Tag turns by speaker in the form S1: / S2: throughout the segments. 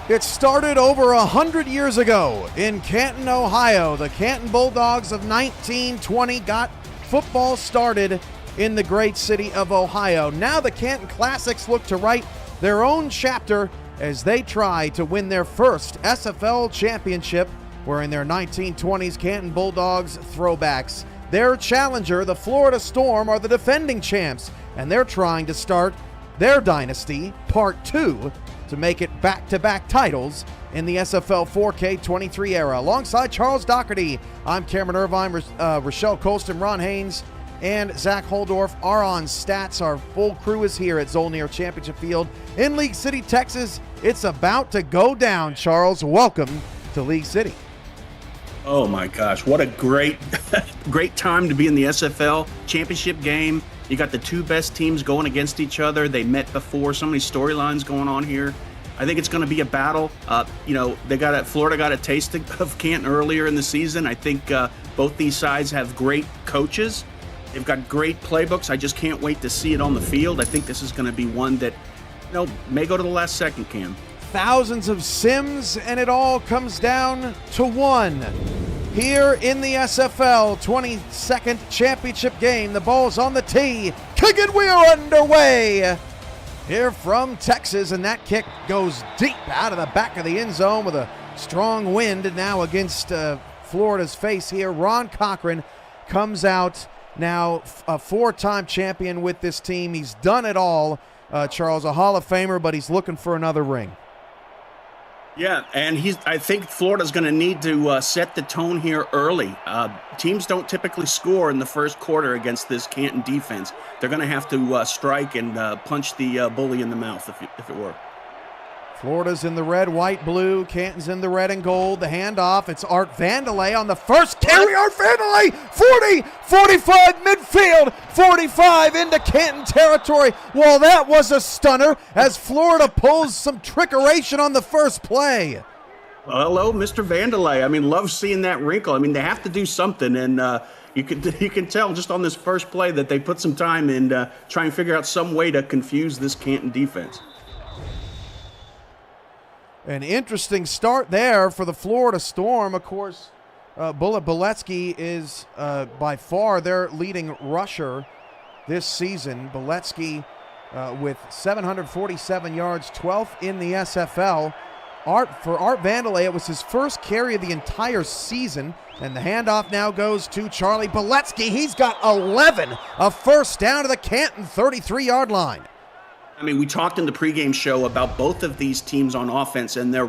S1: It started over 100 years ago in Canton, Ohio. The Canton Bulldogs of 1920 got football started in the great city of Ohio. Now the Canton Classics look to write their own chapter as they try to win their first SFL championship, where in their 1920s Canton Bulldogs throwbacks. Their challenger, the Florida Storm, are the defending champs, and they're trying to start their dynasty, part 2, to make it back-to-back titles in the SFL 4K23 era. Alongside Charles Doherty, I'm Cameron Irvine, Rochelle Colston, Ron Haynes, and Zach Holdorf are on stats. Our full crew is here at Zolnir Championship Field in League City, Texas. It's about to go down, Charles. Welcome to League City.
S2: Oh my gosh, what a great time to be in the SFL championship game. You got the two best teams going against each other. They met before. So many storylines going on here. I think it's going to be a battle. Florida got a taste of Canton earlier in the season. I think both these sides have great coaches. They've got great playbooks. I just can't wait to see it on the field. I think this is going to be one that, may go to the last second, Cam.
S1: Thousands of sims, and it all comes down to one. Here in the SFL 22nd championship game, the ball's on the tee. Kick it, we are underway. Here from Texas, and that kick goes deep out of the back of the end zone with a strong wind now against Florida's face here. Ron Cochran comes out now, a four-time champion with this team. He's done it all, Charles, a Hall of Famer, but he's looking for another ring.
S2: Yeah, and I think Florida's going to need to set the tone here early. Teams don't typically score in the first quarter against this Canton defense. They're going to have to strike and punch the bully in the mouth, if it were.
S1: Florida's in the red, white, blue. Canton's in the red and gold. The handoff, it's Art Vandelay on the first carry. Art Vandelay, 40, 45 midfield, 45 into Canton territory. Well, that was a stunner as Florida pulls some trickeration on the first play.
S2: Well, hello, Mr. Vandelay. Love seeing that wrinkle. They have to do something, and you can tell just on this first play that they put some time in try and figure out some way to confuse this Canton defense.
S1: An interesting start there for the Florida Storm. Of course, Bullet Beletsky is by far their leading rusher this season. Beletsky with 747 yards, 12th in the SFL. For Art Vandelay, it was his first carry of the entire season, and the handoff now goes to Charlie Beletsky. He's got 11, a first down to the Canton 33-yard line.
S2: We talked in the pregame show about both of these teams on offense and their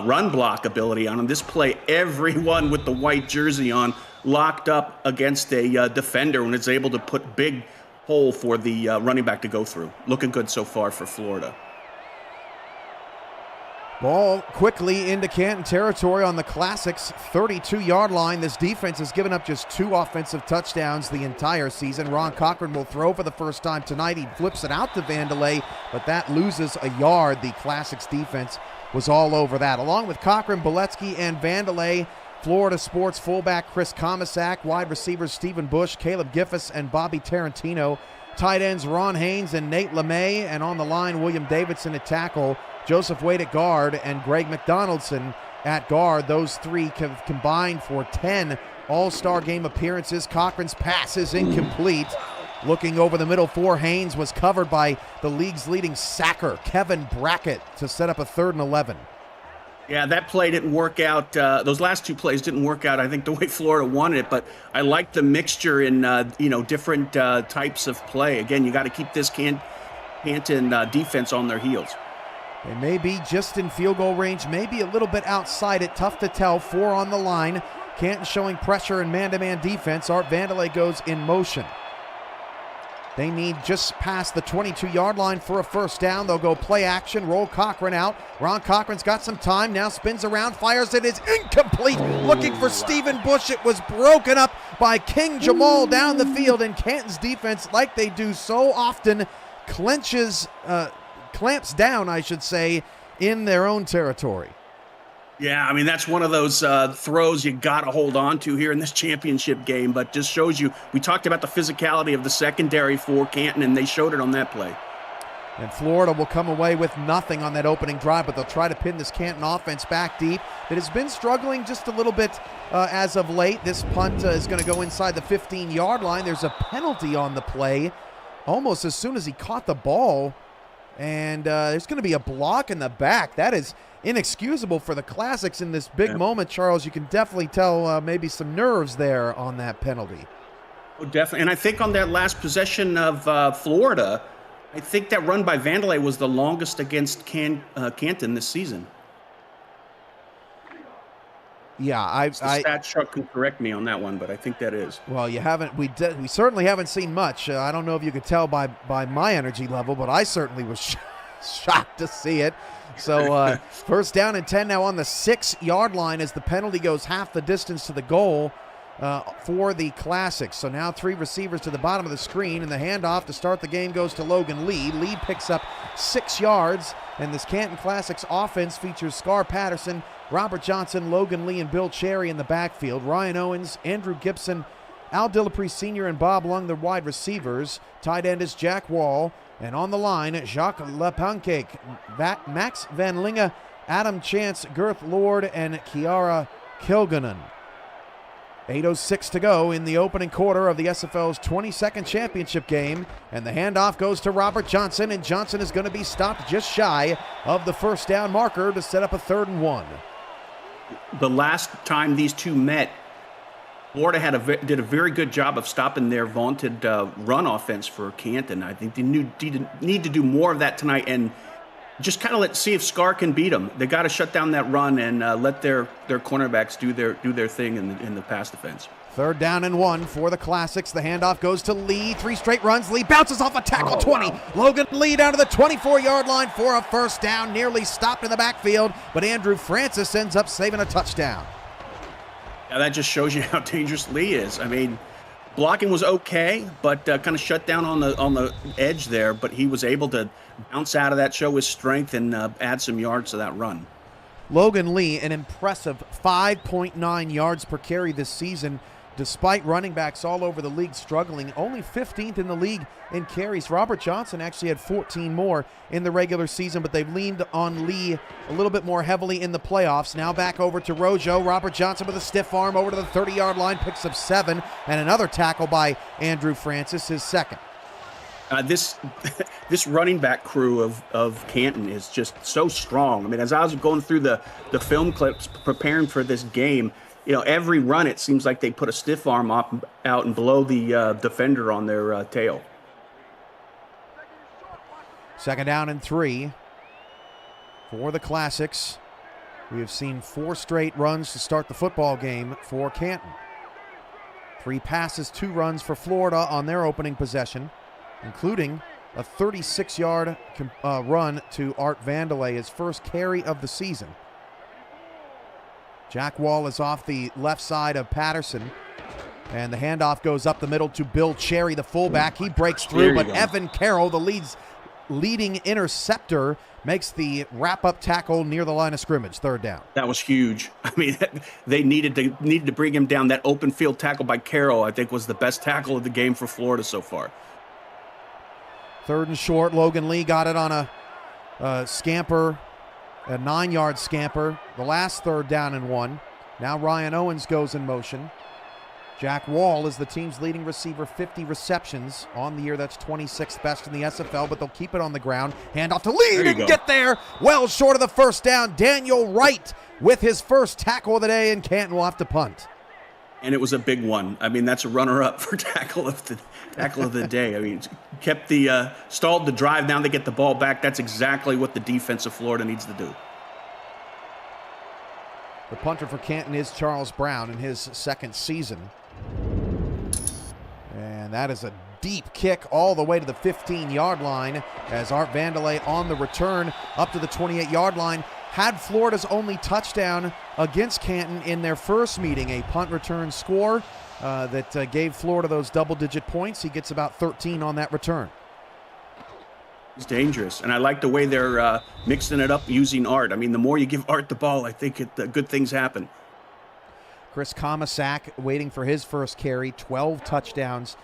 S2: run block ability on them. This play, everyone with the white jersey on locked up against a defender and is able to put big hole for the running back to go through. Looking good so far for Florida.
S1: Ball quickly into Canton territory on the Classics 32-yard line. This defense has given up just 2 offensive touchdowns the entire season. Ron Cochran will throw for the first time tonight. He flips it out to Vandelay, but that loses a yard. The Classics defense was all over that. Along with Cochran, Beletsky, and Vandelay, Florida Sports fullback Chris Komisak, wide receivers Stephen Bush, Caleb Giffus, and Bobby Tarantino. Tight ends Ron Haynes and Nate LeMay, and on the line William Davidson at tackle, Joseph Wade at guard, and Greg McDonaldson at guard. Those three have combined for 10 All-Star game appearances. Cochran's pass is incomplete. Looking over the middle for Haynes was covered by the league's leading sacker, Kevin Brackett, to set up a 3rd and 11.
S2: Yeah, that play didn't work out. Those last 2 plays didn't work out, I think, the way Florida wanted it. But I like the mixture in, different types of play. Again, you got to keep this Canton defense on their heels.
S1: They may be just in field goal range, maybe a little bit outside it. Tough to tell. 4 on the line. Canton showing pressure and man-to-man defense. Art Vandelay goes in motion. They need just past the 22-yard line for a first down. They'll go play action, roll Cochran out. Ron Cochran's got some time, now spins around, fires. It is incomplete. Looking for Stephen Bush. It was broken up by King Jamal down the field, and Canton's defense, like they do so often, clamps down, I should say, in their own territory.
S2: Yeah, I mean, that's one of those throws you got to hold on to here in this championship game, but just shows you, we talked about the physicality of the secondary for Canton, and they showed it on that play.
S1: And Florida will come away with nothing on that opening drive, but they'll try to pin this Canton offense back deep. That has been struggling just a little bit as of late. This punt is going to go inside the 15-yard line. There's a penalty on the play almost as soon as he caught the ball. And there's going to be a block in the back. That is inexcusable for the Classics in this big moment, Charles. You can definitely tell maybe some nerves there on that penalty.
S2: Oh, definitely. And I think on that last possession of Florida, I think that run by Vandelay was the longest against Canton this season.
S1: Yeah,
S2: the stat truck can correct me on that one, but I think that is.
S1: Well, you haven't. We certainly haven't seen much. I don't know if you could tell by my energy level, but I certainly was shocked to see it. So first down and 10 now on the 6-yard line as the penalty goes half the distance to the goal for the Classics. So now 3 receivers to the bottom of the screen, and the handoff to start the game goes to Logan Lee. Lee picks up 6 yards, and this Canton Classics offense features Scar Patterson, Robert Johnson, Logan Lee, and Bill Cherry in the backfield. Ryan Owens, Andrew Gibson, Al Dillapre Sr., and Bob Lung, the wide receivers. Tight end is Jack Wall. And on the line, Jacques Lepancake, Max Van Linge, Adam Chance, Girth Lord, and Kiara Kilganon. 8:06 to go in the opening quarter of the SFL's 22nd championship game, and the handoff goes to Robert Johnson, and Johnson is going to be stopped just shy of the first down marker to set up a 3rd and 1.
S2: The last time these two met, Florida did a very good job of stopping their vaunted run offense for Canton. I think they need to do more of that tonight and just kind of see if Scar can beat them. They got to shut down that run and let their cornerbacks do their thing in the pass defense.
S1: 3rd down and 1 for the Classics. The handoff goes to Lee. 3 straight runs. Lee bounces off a tackle. 20. Wow. Logan Lee down to the 24-yard line for a first down. Nearly stopped in the backfield, but Andrew Francis ends up saving a touchdown.
S2: Yeah, that just shows you how dangerous Lee is. I mean, blocking was okay, but kind of shut down on the edge there. But he was able to bounce out of that, show his strength, and add some yards to that run.
S1: Logan Lee, an impressive 5.9 yards per carry this season, despite running backs all over the league struggling. Only 15th in the league in carries. Robert Johnson actually had 14 more in the regular season, but they've leaned on Lee a little bit more heavily in the playoffs. Now back over to Rojo. Robert Johnson with a stiff arm over to the 30-yard line, picks up 7, and another tackle by Andrew Francis, his 2nd.
S2: This running back crew of Canton is just so strong. I mean, as I was going through the film clips preparing for this game, every run it seems like they put a stiff arm out and below the defender on their tail.
S1: 2nd down and 3 for the Classics. We have seen 4 straight runs to start the football game for Canton. 3 passes, 2 runs for Florida on their opening possession, including a 36-yard run to Art Vandelay, his first carry of the season. Jack Wall is off the left side of Patterson, and the handoff goes up the middle to Bill Cherry, the fullback. He breaks through, but Evan Carroll, the leading interceptor, makes the wrap-up tackle near the line of scrimmage. 3rd down.
S2: That was huge. I mean, they needed to bring him down. That open field tackle by Carroll, I think, was the best tackle of the game for Florida so far.
S1: 3rd and short. Logan Lee got it on a scamper, a 9-yard scamper. The last 3rd down and 1. Now Ryan Owens goes in motion. Jack Wall is the team's leading receiver, 50 receptions on the year. That's 26th best in the SFL, but they'll keep it on the ground. Handoff to Lee. Didn't get there. Well short of the first down. Daniel Wright with his first tackle of the day, and Canton will have to punt.
S2: And it was a big one. I mean, that's a runner-up for tackle of the day. I mean, kept stalled the drive. Now they get the ball back. That's exactly what the defense of Florida needs to do.
S1: The punter for Canton is Charles Brown in his 2nd season. And that is a deep kick all the way to the 15-yard line as Art Vandelay on the return up to the 28-yard line. Had Florida's only touchdown against Canton in their first meeting, a punt return score that gave Florida those double-digit points. He gets about 13 on that return.
S2: He's dangerous, and I like the way they're mixing it up using Art. I mean, the more you give Art the ball, I think good things happen.
S1: Chris Komisak waiting for his first carry, 12 touchdowns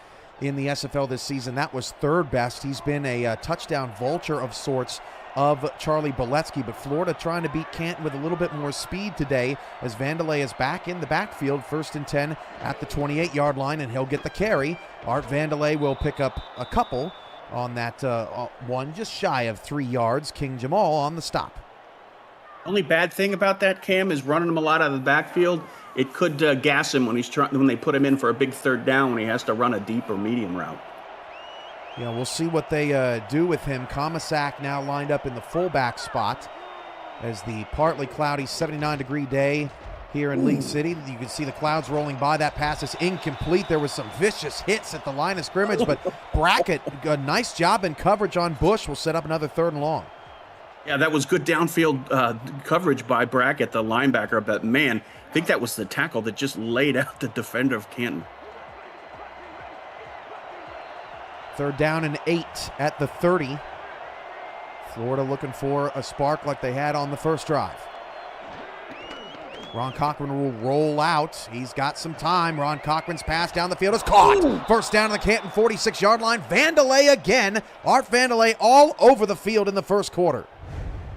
S1: in the SFL this season. That was third best. He's been a touchdown vulture of sorts of Charlie Boletsky, but Florida trying to beat Canton with a little bit more speed today as Vandelay is back in the backfield, 1st and 10 at the 28-yard line, and he'll get the carry. Art Vandelay will pick up a couple on that one, just shy of 3 yards. King Jamal on the stop.
S2: Only bad thing about that, Cam, is running him a lot out of the backfield. It could gas him when they put him in for a big third down when he has to run a deep or medium route.
S1: Yeah, we'll see what they do with him. Comisac now lined up in the fullback spot as the partly cloudy 79-degree day here in League City. You can see the clouds rolling by. That pass is incomplete. There was some vicious hits at the line of scrimmage, but Brackett, a nice job in coverage on Bush, will set up another 3rd and long.
S2: Yeah, that was good downfield coverage by Brackett, the linebacker. But, man, I think that was the tackle that just laid out the defender of Canton.
S1: 3rd down and 8 at the 30. Florida looking for a spark like they had on the first drive. Ron Cochran will roll out. He's got some time. Ron Cochran's pass down the field is caught. Ooh. First down to the Canton 46-yard line. Vandelay again. Art Vandelay all over the field in the first quarter.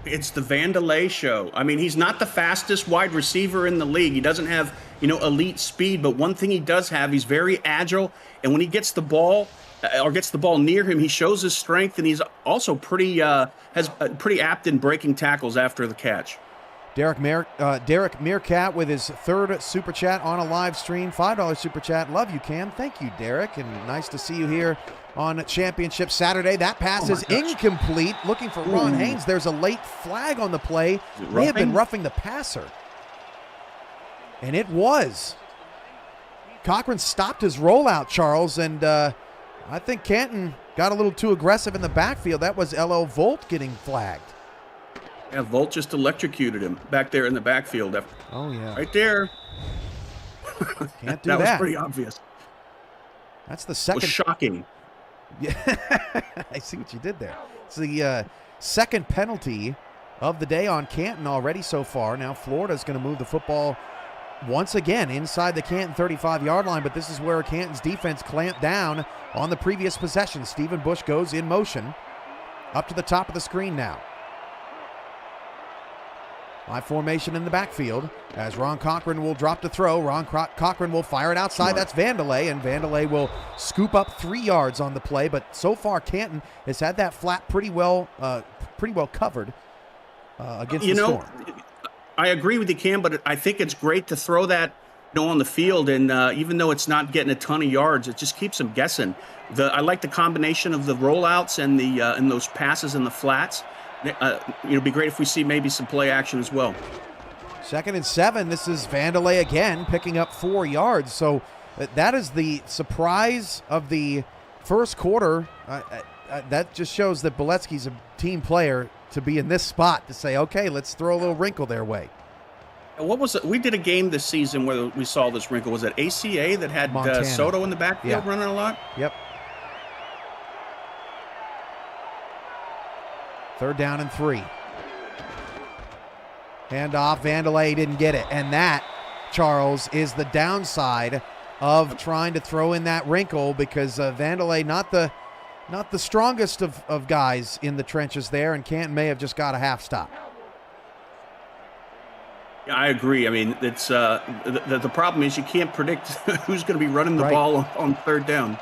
S2: It's the Vandelay show. I mean, he's not the fastest wide receiver in the league. He doesn't have, elite speed, but one thing he does have, he's very agile, and when he gets the ball near him, he shows his strength, and he's also pretty apt in breaking tackles after the catch.
S1: Derek Meerkat with his 3rd Super Chat on a live stream. $5 Super Chat. Love you, Cam. Thank you, Derek, and nice to see you here on Championship Saturday. That pass is incomplete. Looking for Ron Haynes. There's a late flag on the play. May have been roughing the passer. And it was. Cochran stopped his rollout, Charles, and I think Canton got a little too aggressive in the backfield. That was L.O. Volt getting flagged.
S2: Yeah, Volt just electrocuted him back there in the backfield.
S1: Oh, yeah.
S2: Right there.
S1: Can't do that.
S2: That was pretty obvious.
S1: That's the second.
S2: It was shocking.
S1: Yeah, I see what you did there. It's the second penalty of the day on Canton already so far. Now Florida's going to move the football once again inside the Canton 35-yard line, but this is where Canton's defense clamped down on the previous possession. Stephen Bush goes in motion up to the top of the screen now. High formation in the backfield as Ron Cochran will drop to throw. Ron Cochran will fire it outside. That's Vandelay, and Vandelay will scoop up 3 yards on the play. But so far, Canton has had that flat pretty well covered against the Storm.
S2: I agree with you, Cam, but I think it's great to throw that on the field, and even though it's not getting a ton of yards, it just keeps them guessing. I like the combination of the rollouts and and those passes in the flats. It'd be great if we see maybe some play action as well.
S1: 2nd and 7. This is Vandelay again, picking up 4 yards. So that is the surprise of the first quarter. That just shows that Boletsky's a team player to be in this spot to say, okay, let's throw a little wrinkle their way.
S2: What was it? We did a game this season where we saw this wrinkle. Was it ACA that had Soto in the backfield running a lot?
S1: Yep. 3rd down and 3. Handoff, Vandelay didn't get it. And that, Charles, is the downside of trying to throw in that wrinkle because Vandelay, not the strongest of guys in the trenches there, and Canton may have just got a half stop.
S2: Yeah, I agree. I mean, it's the problem is you can't predict who's going to be running the ball on 3rd down.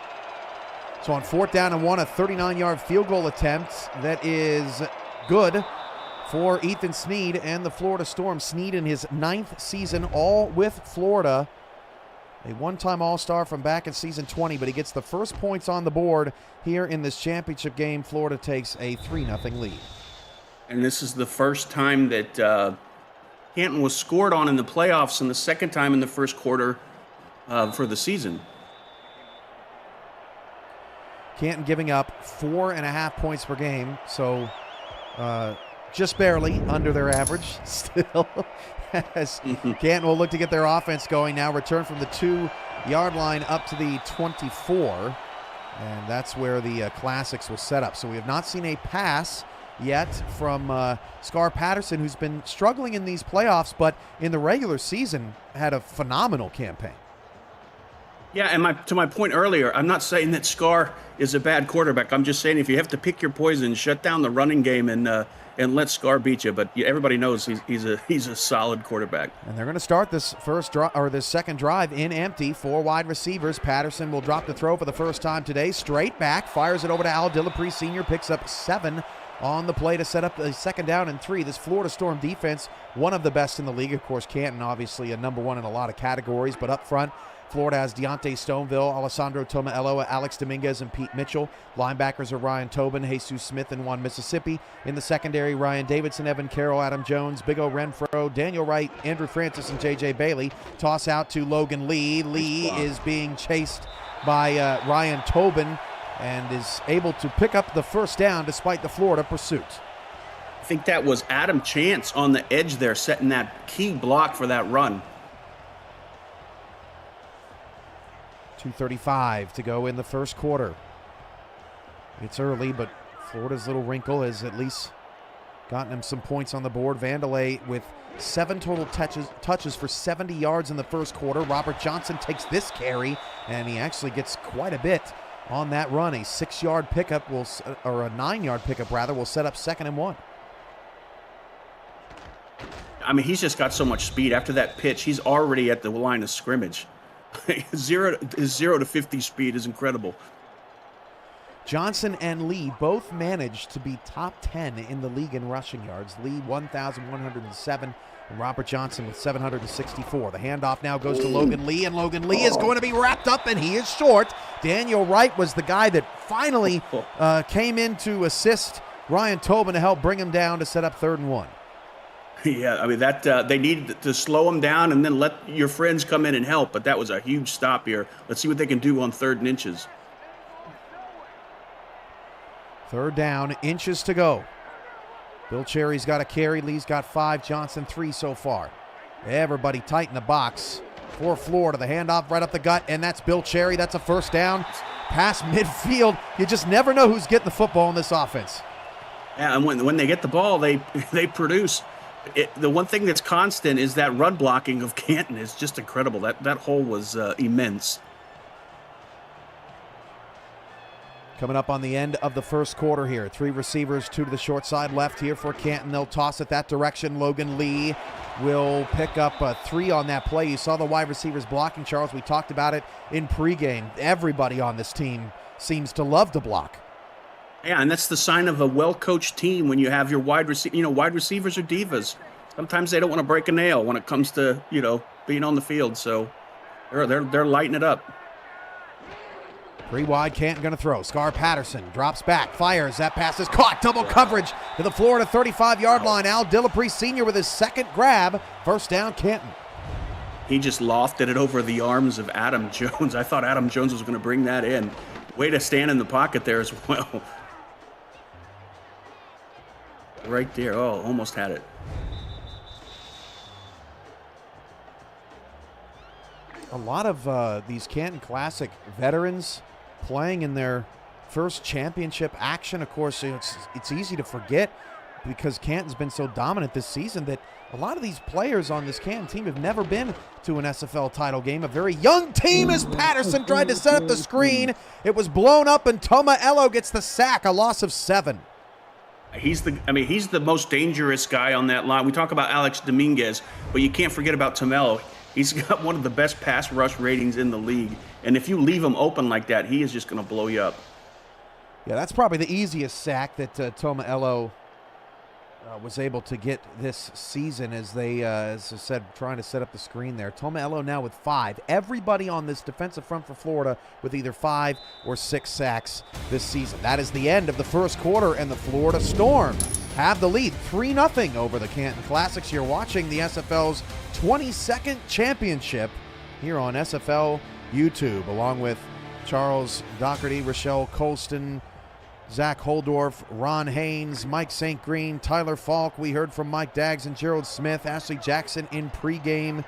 S1: So on 4th down and 1, a 39-yard field goal attempt that is good for Ethan Sneed and the Florida Storm. Sneed in his 9th season, all with Florida. A one-time All-Star from back in season 20, but he gets the first points on the board here in this championship game. Florida takes a 3-0 lead.
S2: And this is the first time that Canton was scored on in the playoffs, and the second time in the first quarter for the season.
S1: Canton giving up 4.5 points per game, so just barely under their average still. As Canton will look to get their offense going now, return from the 2-yard line up to the 24, and that's where the Classics will set up. So we have not seen a pass yet from Scar Patterson, who's been struggling in these playoffs, but in the regular season had a phenomenal campaign.
S2: Yeah, and to my point earlier, I'm not saying that Scar is a bad quarterback. I'm just saying if you have to pick your poison, shut down the running game and let Scar beat you. But everybody knows he's a solid quarterback.
S1: And they're going to start this this second drive in empty. 4 wide receivers. Patterson will drop the throw for the first time today. Straight back, fires it over to Al Dillapre Sr. Picks up 7 on the play to set up a second down and 3. This Florida Storm defense, one of the best in the league. Of course, Canton obviously a number 1 in a lot of categories, but up front, Florida has Deontay Stoneville, Alessandro Tomaello, Alex Dominguez, and Pete Mitchell. Linebackers are Ryan Tobin, Jesus Smith, and Juan Mississippi. In the secondary, Ryan Davidson, Evan Carroll, Adam Jones, Big O Renfro, Daniel Wright, Andrew Francis, and J.J. Bailey. Toss out to Logan Lee. Lee is being chased by Ryan Tobin and is able to pick up the first down despite the Florida pursuit.
S2: I think that was Adam Chance on the edge there, setting that key block for that run.
S1: 2:35 to go in the first quarter. It's early, but Florida's little wrinkle has at least gotten him some points on the board. Vandelay with 7 total touches for 70 yards in the first quarter. Robert Johnson takes this carry, and he actually gets quite a bit on that run. A 6-yard pickup or a 9-yard pickup rather, will set up 2nd and 1.
S2: I mean, he's just got so much speed. After that pitch, he's already at the line of scrimmage. 0 to 50 speed is incredible.
S1: Johnson and Lee both managed to be top 10 in the league in rushing yards. Lee 1,107 and Robert Johnson with 764. The handoff now goes to Logan Lee, and Logan Lee is going to be wrapped up, and he is short. Daniel Wright was the guy that finally came in to assist Ryan Tobin to help bring him down to set up 3rd and 1.
S2: Yeah, I mean, that they needed to slow him down and then let your friends come in and help, but that was a huge stop here. Let's see what they can do on 3rd and inches.
S1: 3rd down, inches to go. Bill Cherry's got a carry. Lee's got 5. Johnson 3 so far. Everybody tight in the box for Florida. The handoff right up the gut, and that's Bill Cherry. That's a first down. Past midfield. You just never know who's getting the football in this offense.
S2: Yeah, and when they get the ball, they produce. The one thing that's constant is that run blocking of Canton is just incredible. That hole was immense.
S1: Coming up on the end of the first quarter here. 3 receivers, 2 to the short side left here for Canton. They'll toss it that direction. Logan Lee will pick up 3 on that play. You saw the wide receivers blocking, Charles. We talked about it in pregame. Everybody on this team seems to love to block.
S2: Yeah, and that's the sign of a well-coached team when you have your wide receiver. You know, wide receivers are divas. Sometimes they don't want to break a nail when it comes to, being on the field. So they're lighting it up.
S1: 3 wide, Canton going to throw. Scar Patterson drops back, fires. That pass is caught. Double coverage to the Florida 35-yard line. Al Dillapre Sr. with his 2nd grab. First down, Canton.
S2: He just lofted it over the arms of Adam Jones. I thought Adam Jones was going to bring that in. Way to stand in the pocket there as well. Right there. Oh, almost had it.
S1: A lot of these Canton Classic veterans playing in their first championship action. Of course, it's easy to forget because Canton's been so dominant this season that a lot of these players on this Canton team have never been to an SFL title game. A very young team as Patterson tried to set up the screen. It was blown up, and Tomaello gets the sack, a loss of 7.
S2: He's the most dangerous guy on that line. We talk about Alex Dominguez, but you can't forget about Tomaello. He's got one of the best pass rush ratings in the league. And if you leave him open like that, he is just going to blow you up.
S1: Yeah, that's probably the easiest sack that Tomaello was able to get this season as they, as I said, trying to set up the screen there. Tomaello now with 5. Everybody on this defensive front for Florida with either 5 or 6 sacks this season. That is the end of the first quarter, and the Florida Storm have the lead 3-0 over the Canton Classics. You're watching the SFL's 22nd championship here on SFL YouTube, along with Charles Doherty, Rochelle Colston, Zach Holdorf, Ron Haynes, Mike St. Green, Tyler Falk. We heard from Mike Daggs and Gerald Smith, Ashley Jackson in pregame.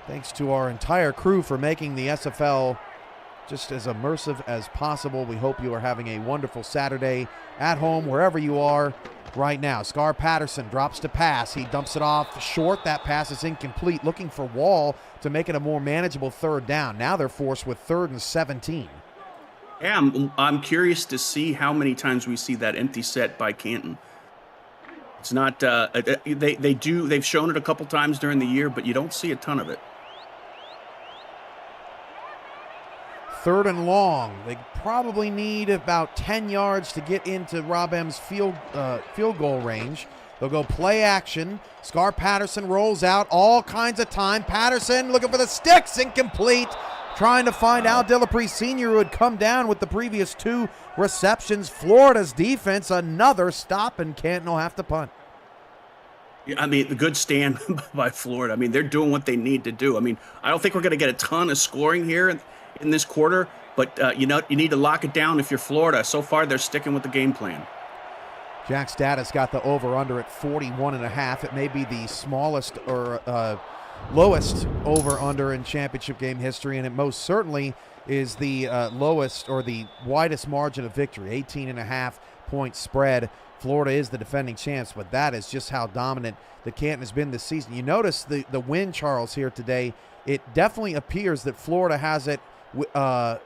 S1: Thanks to our entire crew for making the SFL just as immersive as possible. We hope you are having a wonderful Saturday at home, wherever you are right now. Scar Patterson drops to pass. He dumps it off short. That pass is incomplete. Looking for Wall to make it a more manageable third down. Now they're forced with 3rd and 17.
S2: Yeah, I'm curious to see how many times we see that empty set by Canton. It's not they've shown it a couple times during the year, but you don't see a ton of it.
S1: 3rd and long. They probably need about 10 yards to get into Rob M's field goal range. They'll go play action. Scar Patterson rolls out, all kinds of time. Patterson looking for the sticks, incomplete. Trying to find Al Dillapre Sr., who had come down with the previous 2 receptions. Florida's defense, another stop, and Canton will have to punt.
S2: I mean, the good stand by Florida. I mean, they're doing what they need to do. I mean, I don't think we're going to get a ton of scoring here in this quarter, but you need to lock it down if you're Florida. So far, they're sticking with the game plan.
S1: Jack Status got the over-under at 41.5. It may be the smallest or lowest over-under in championship game history, and it most certainly is the lowest or the widest margin of victory, 18.5-point spread. Florida is the defending champs, but that is just how dominant the Canton has been this season. You notice the win, Charles, here today. It definitely appears that Florida has it right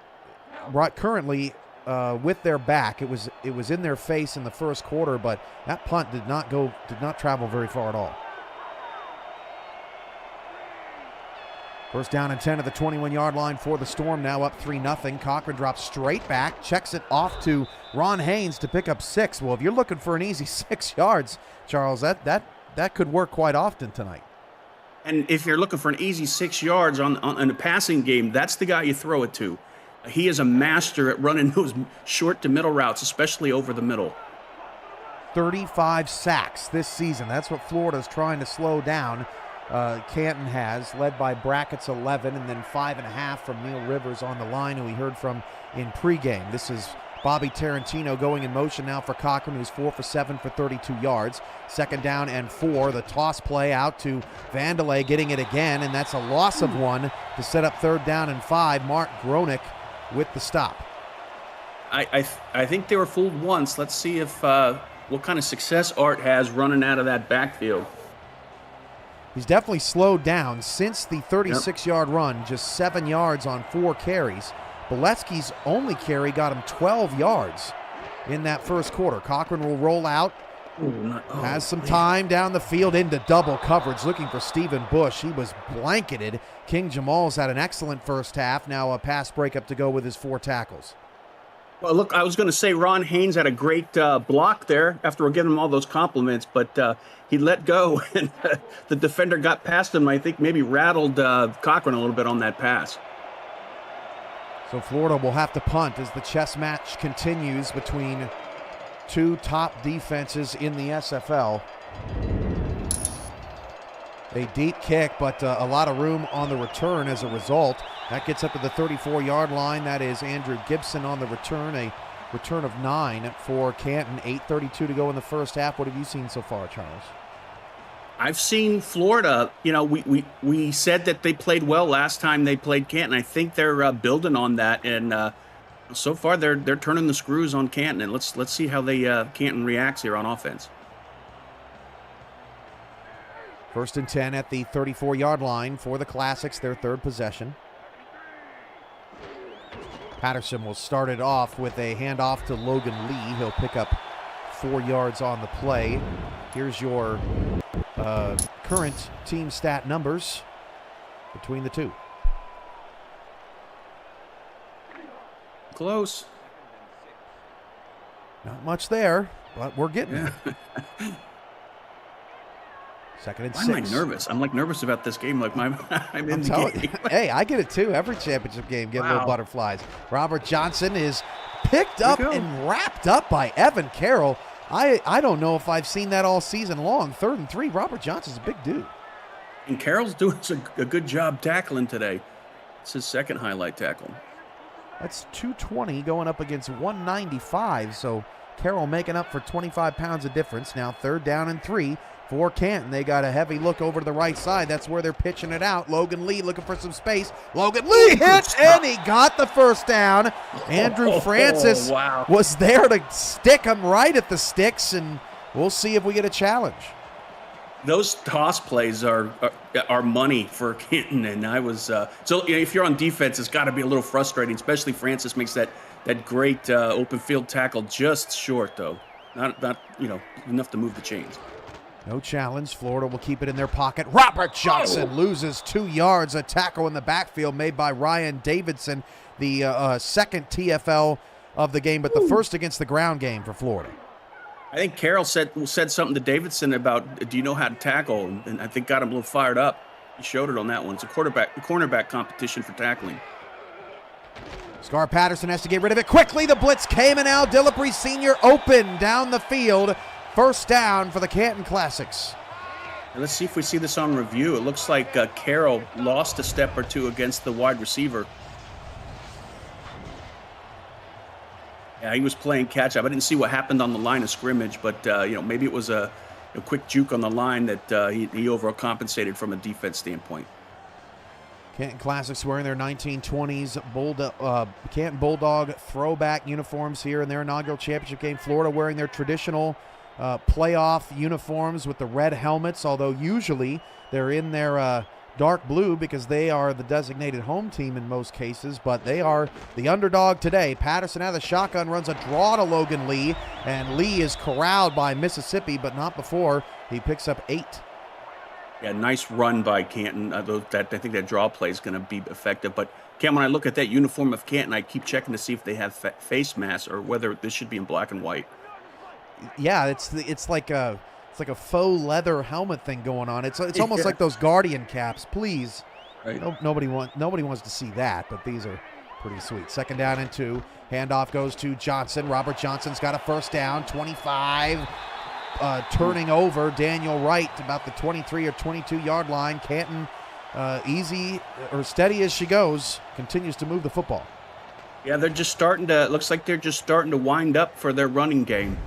S1: currently with their back. It was in their face in the first quarter, but that punt did not travel very far at all. First down and 10 at the 21-yard line for the Storm, now up 3-0. Cochran drops straight back, checks it off to Ron Haynes to pick up 6. Well, if you're looking for an easy 6 yards, Charles, that could work quite often tonight.
S2: And if you're looking for an easy 6 yards on a passing game, that's the guy you throw it to. He is a master at running those short to middle routes, especially over the middle.
S1: 35 sacks this season. That's what Florida's trying to slow down. Canton has, led by Brackett's 11, and then 5.5 from Neil Rivers on the line, who we heard from in pregame. This is Bobby Tarantino going in motion now for Cochran, who's 4 for 7 for 32 yards. 2nd down and 4. The toss play out to Vandelay, getting it again, and that's a loss of 1 to set up 3rd down and 5. Mark Gronick with the stop.
S2: I think they were fooled once. Let's see if what kind of success Art has running out of that backfield.
S1: He's definitely slowed down since the 36-yard run, just 7 yards on 4 carries. Boletsky's only carry got him 12 yards in that first quarter. Cochran will roll out, has some time down the field into double coverage, looking for Stephen Bush. He was blanketed. King Jamal's had an excellent first half. Now a pass breakup to go with his 4 tackles.
S2: Well, look, I was going to say Ron Haynes had a great block there after we're giving him all those compliments, but he let go, and the defender got past him. I think maybe rattled Cochran a little bit on that pass.
S1: So Florida will have to punt as the chess match continues between 2 top defenses in the SFL. A deep kick, but a lot of room on the return as a result. That gets up to the 34-yard line. That is Andrew Gibson on the return, a return of 9 for Canton. 8:32 to go in the first half. What have you seen so far, Charles?
S2: I've seen Florida. You know, we said that they played well last time they played Canton. I think they're building on that, and so far they're turning the screws on Canton. And let's see how they Canton reacts here on offense.
S1: 1st and 10 at the 34-yard line for the Classics, their 3rd possession. Patterson will start it off with a handoff to Logan Lee. He'll pick up 4 yards on the play. Here's your current team stat numbers between the two.
S2: Close.
S1: Not much there, but we're getting there. 2nd and 6.
S2: I'm like nervous about this game. Like I'm in the game.
S1: Hey, I get it too. Every championship game, get little butterflies. Robert Johnson is picked up and wrapped up by Evan Carroll. I don't know if I've seen that all season long. 3rd and 3. Robert Johnson's a big dude.
S2: And Carroll's doing a good job tackling today. It's his 2nd highlight tackle.
S1: That's 220 going up against 195, so Carroll making up for 25 pounds of difference. Now 3rd down and 3 for Canton. They got a heavy look over to the right side. That's where they're pitching it out. Logan Lee looking for some space. Logan Lee hit, and he got the first down. Andrew Francis was there to stick him right at the sticks, and we'll see if we get a challenge.
S2: Those toss plays are money for Canton, and I was if you're on defense, it's got to be a little frustrating, especially Francis makes that great open field tackle just short, though, not enough to move the chains.
S1: No challenge. Florida will keep it in their pocket. Robert Johnson loses 2 yards. A tackle in the backfield made by Ryan Davidson, the second TFL of the game, but the first against the ground game for Florida.
S2: I think Carroll said something to Davidson about, do you know how to tackle? And I think got him a little fired up. He showed it on that one. It's a cornerback competition for tackling.
S1: Scar Patterson has to get rid of it quickly. The blitz came, and now Dillapre Sr. open down the field. First down for the Canton Classics.
S2: Let's see if we see this on review. It looks like Carroll lost a step or two against the wide receiver. Yeah, he was playing catch-up. I didn't see what happened on the line of scrimmage, but maybe it was a quick juke on the line that he overcompensated from a defense standpoint.
S1: Canton Classics wearing their 1920s Canton Bulldog throwback uniforms here in their inaugural championship game. Florida wearing their traditional playoff uniforms with the red helmets, although usually they're in their dark blue because they are the designated home team in most cases, but they are the underdog today. Patterson out of the shotgun runs a draw to Logan Lee, and Lee is corralled by Mississippi, but not before he picks up 8.
S2: Yeah, nice run by Canton. I think that draw play is going to be effective. But, Cam, when I look at that uniform of Canton, I keep checking to see if they have face masks or whether this should be in black and white.
S1: Yeah, it's like a faux leather helmet thing going on. It's almost like those Guardian caps. Please, right. Nobody wants to see that, but these are pretty sweet. 2nd down and 2. Handoff goes to Johnson. Robert Johnson's got a first down. 25. Turning over Daniel Wright about the 23 or 22 yard line. Canton, easy or steady as she goes, continues to move the football.
S2: Yeah, looks like they're just starting to wind up for their running game.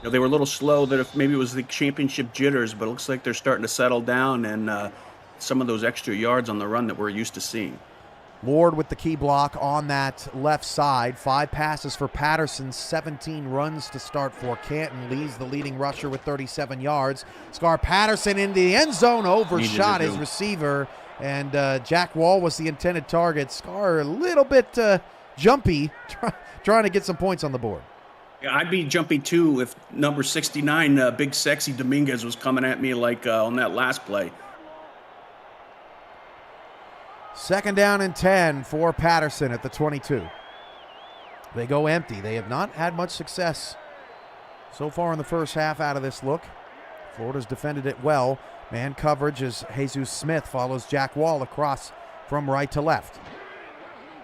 S2: They were a little slow. Maybe it was the championship jitters, but it looks like they're starting to settle down and some of those extra yards on the run that we're used to seeing.
S1: Ward with the key block on that left side. 5 passes for Patterson, 17 runs to start for Canton. Lee's the leading rusher with 37 yards. Scar Patterson in the end zone, overshot his receiver, and Jack Wall was the intended target. Scar a little bit jumpy, trying to get some points on the board.
S2: Yeah, I'd be jumpy too if number 69, Big Sexy Dominguez, was coming at me like on that last play.
S1: 2nd down and 10 for Patterson at the 22. They go empty. They have not had much success so far in the first half out of this look. Florida's defended it well. Man coverage as Jesus Smith follows Jack Wall across from right to left.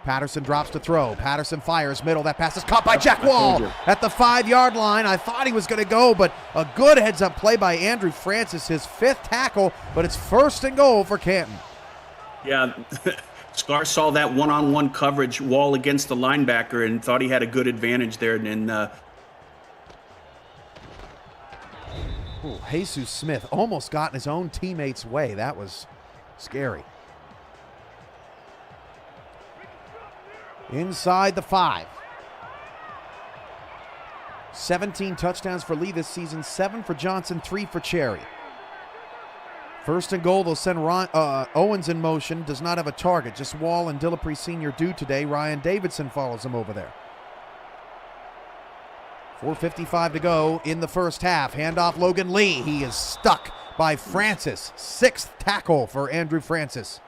S1: Patterson drops to throw. Patterson fires middle. That pass is caught by Jack Wall at the 5-yard line. I thought he was going to go, but a good heads-up play by Andrew Francis, his 5th tackle, but it's 1st and goal for Canton.
S2: Yeah, Scar saw that one-on-one coverage, Wall against the linebacker, and thought he had a good advantage there. And
S1: Jesus Smith almost got in his own teammate's way. That was scary. Inside the 5. 17 touchdowns for Lee this season, 7 for Johnson, 3 for Cherry. 1st and goal, they'll send Owens in motion. Does not have a target. Just Wall and Dillapre Sr. do today. Ryan Davidson follows him over there. 4:55 to go in the first half. Handoff Logan Lee. He is stuck by Francis. 6th tackle for Andrew Francis.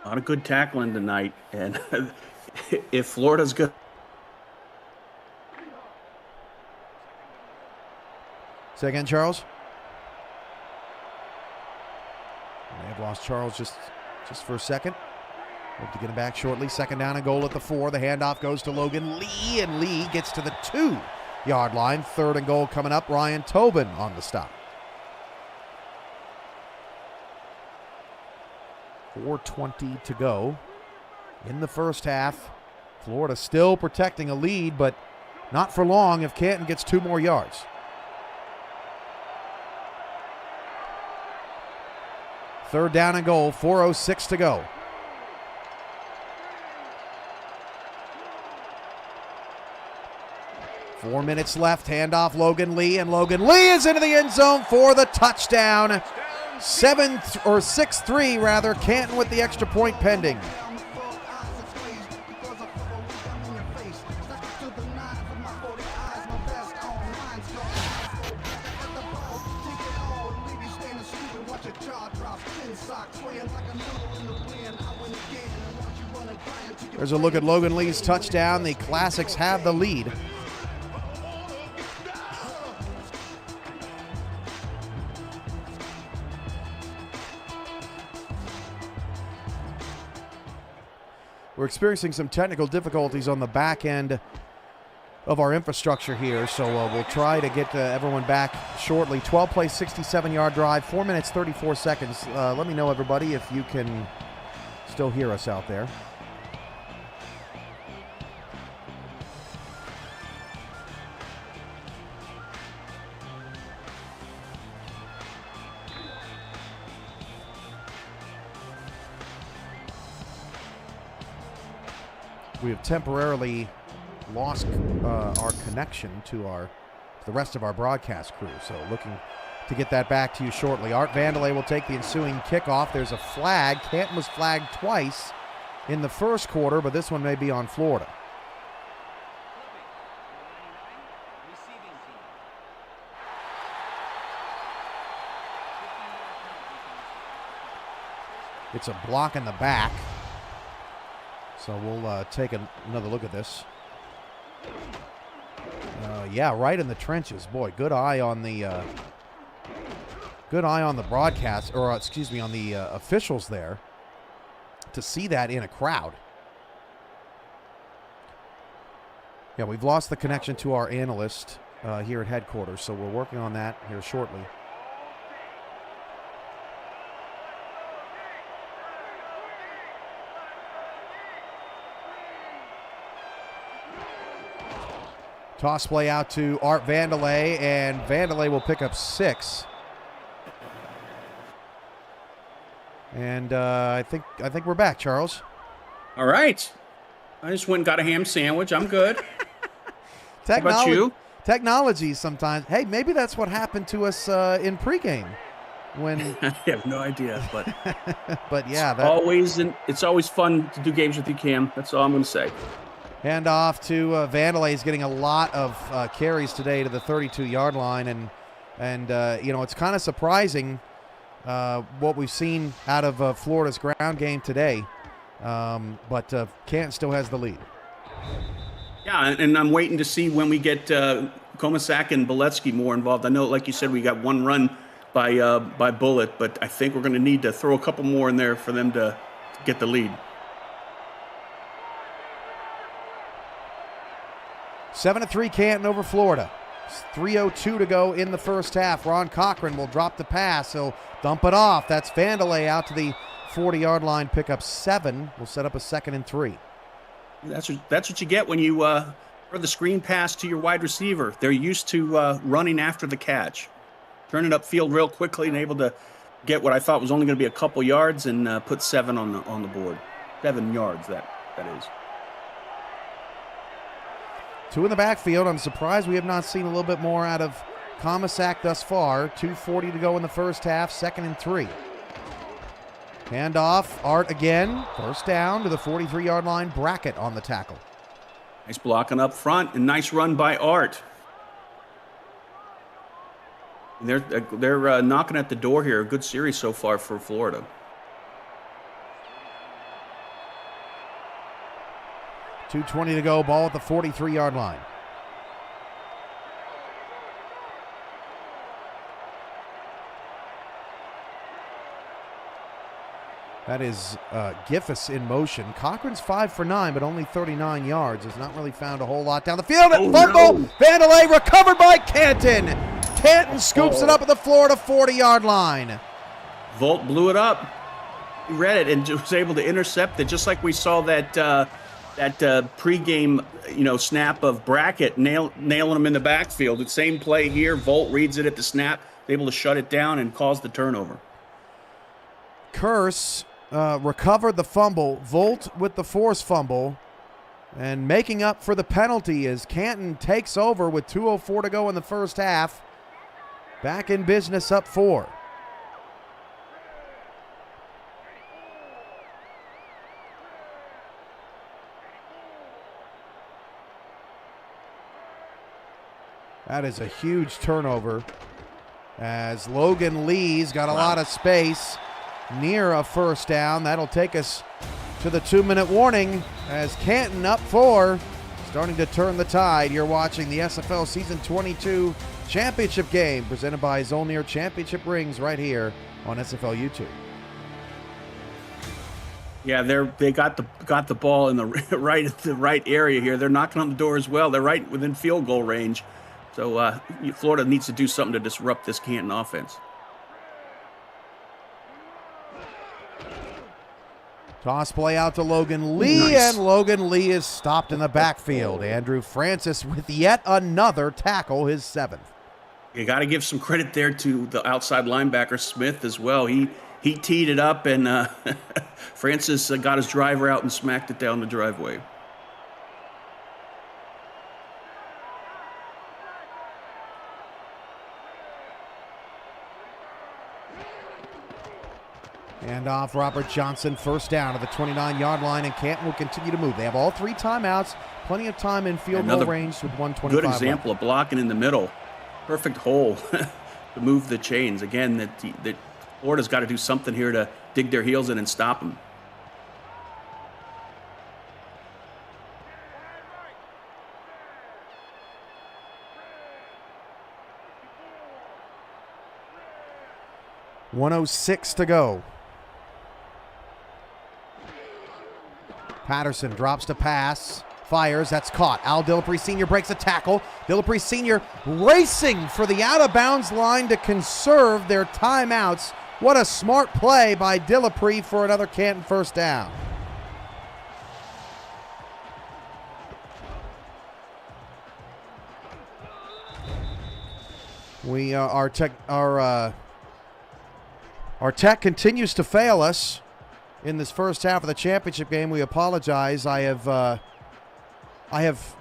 S2: A lot of good tackling tonight. And if Florida's good.
S1: Say again, Charles? They have lost Charles just for a second. Hope to get him back shortly. 2nd down and goal at the 4. The handoff goes to Logan Lee, and Lee gets to the 2-yard line. 3rd and goal coming up. Ryan Tobin on the stop. 4:20 to go in the first half. Florida still protecting a lead, but not for long if Canton gets 2 more yards. Third down and goal, 4:06 to go. Four minutes left, handoff Logan Lee, and Logan Lee is into the end zone for the touchdown. 6-3 rather, Canton with the extra point pending. There's a look at Logan Lee's touchdown. The Classics have the lead. We're experiencing some technical difficulties on the back end of our infrastructure here, so we'll try to get everyone back shortly. 12-play, 67-yard drive, 4 minutes, 34 seconds. Let me know, everybody, if you can still hear us out there. We have temporarily lost our connection to the rest of our broadcast crew, so looking to get that back to you shortly. Art Vandelay will take the ensuing kickoff. There's a flag. Canton was flagged twice in the first quarter, but this one may be on Florida. It's a block in the back. So we'll take another look at this. Yeah, right in the trenches. Boy, good eye on the broadcast, or excuse me, on the officials there, to see that in a crowd. Yeah, we've lost the connection to our analyst here at headquarters, so we're working on that here shortly. Toss play out to Art Vandelay, and Vandelay will pick up 6. And I think we're back, Charles.
S2: All right. I just went and got a ham sandwich. I'm good. How about you?
S1: Technology sometimes. Hey, maybe that's what happened to us in pregame. When
S2: I have no idea, but
S1: but yeah,
S2: it's always fun to do games with you, Cam. That's all I'm going to say.
S1: Hand off to Vandelay. He's getting a lot of carries today to the 32-yard line, and you know, it's kind of surprising what we've seen out of Florida's ground game today, but Canton still has the lead.
S2: Yeah, and I'm waiting to see when we get Komisak and Beletsky more involved. I know, like you said, we got one run by Bullet, but I think we're going to need to throw a couple more in there for them to get the lead.
S1: 7-3 Canton over Florida. 3:02 to go in the first half. Ron Cochran will drop the pass. He'll dump it off. That's Vandelay out to the 40-yard line. Pick up 7. We'll set up a 2nd and 3.
S2: That's what you get when you throw the screen pass to your wide receiver. They're used to running after the catch. Turn it upfield real quickly and able to get what I thought was only going to be a couple yards and put 7 on the board. 7 yards, that is.
S1: 2 in the backfield. I'm surprised we have not seen a little bit more out of Komisak thus far. 2:40 to go in the first half, 2nd and 3. Handoff, Art again. First down to the 43-yard line. Brackett on the tackle.
S2: Nice blocking up front and nice run by Art. And they're knocking at the door here. A good series so far for Florida.
S1: .220 to go, ball at the 43-yard line. That is Giffus in motion. Cochran's 5 for 9, but only 39 yards. Has not really found a whole lot down the field. Fumble! No. Vandelay recovered by Canton. Canton scoops it up at the Florida 40-yard line.
S2: Volt blew it up. He read it and was able to intercept it, just like we saw that pregame, snap of Brackett nailing him in the backfield. The same play here. Volt reads it at the snap, able to shut it down and cause the turnover.
S1: Curse recovered the fumble. Volt with the forced fumble. And making up for the penalty as Canton takes over with 2:04 to go in the first half. Back in business, up 4. That is a huge turnover as Logan Lee's got a lot of space near a first down. That'll take us to the 2-minute warning as Canton up 4, starting to turn the tide. You're watching the SFL Season 22 Championship game presented by Zolnir Championship Rings right here on SFL YouTube.
S2: Yeah, they got the ball in the right area here. They're knocking on the door as well. They're right within field goal range. So Florida needs to do something to disrupt this Canton offense.
S1: Toss play out to Logan Lee, and Logan Lee is stopped in the backfield. Andrew Francis with yet another tackle, his 7th.
S2: You got to give some credit there to the outside linebacker Smith as well. He teed it up, and Francis got his driver out and smacked it down the driveway.
S1: And off Robert Johnson, first down at the 29-yard line, and Canton will continue to move. They have all 3 timeouts, plenty of time in field goal range with 1:25
S2: good example
S1: left.
S2: of blocking in the middle. Perfect hole to move the chains. Again, that Florida's got to do something here to dig their heels in and stop them.
S1: .106 to go. Patterson drops to pass, fires, that's caught. Al Dillapre Sr. breaks a tackle. Dillapre Sr. racing for the out-of-bounds line to conserve their timeouts. What a smart play by Dillapre for another Canton first down. Our tech continues to fail us in this first half of the championship game. We apologize. I have,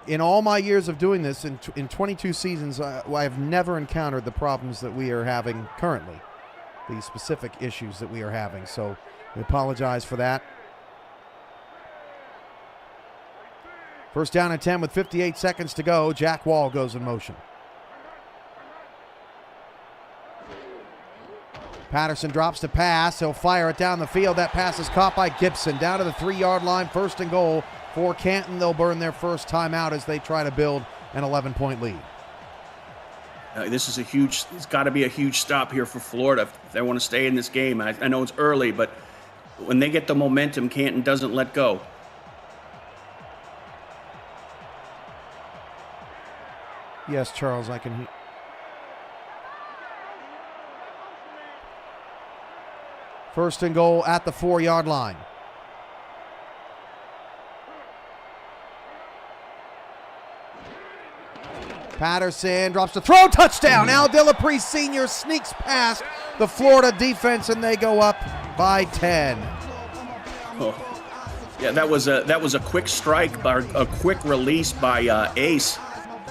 S1: in all my years of doing this, in 22 seasons, I have never encountered the problems that we are having currently, the specific issues that we are having. So we apologize for that. First down and 10 with 58 seconds to go. Jack Wall goes in motion. Patterson drops to pass. He'll fire it down the field. That pass is caught by Gibson. Down to the 3-yard line. First and goal for Canton. They'll burn their first timeout as they try to build an 11-point lead.
S2: It's got to be a huge stop here for Florida if they want to stay in this game. I know it's early, but when they get the momentum, Canton doesn't let go.
S1: Yes, Charles, I can hear. First and goal at the 4-yard line. Patterson drops the throw, touchdown. Al Dillapre Sr. sneaks past the Florida defense, and they go up by 10.
S2: Oh. Yeah, that was a quick strike, a quick release by Ace.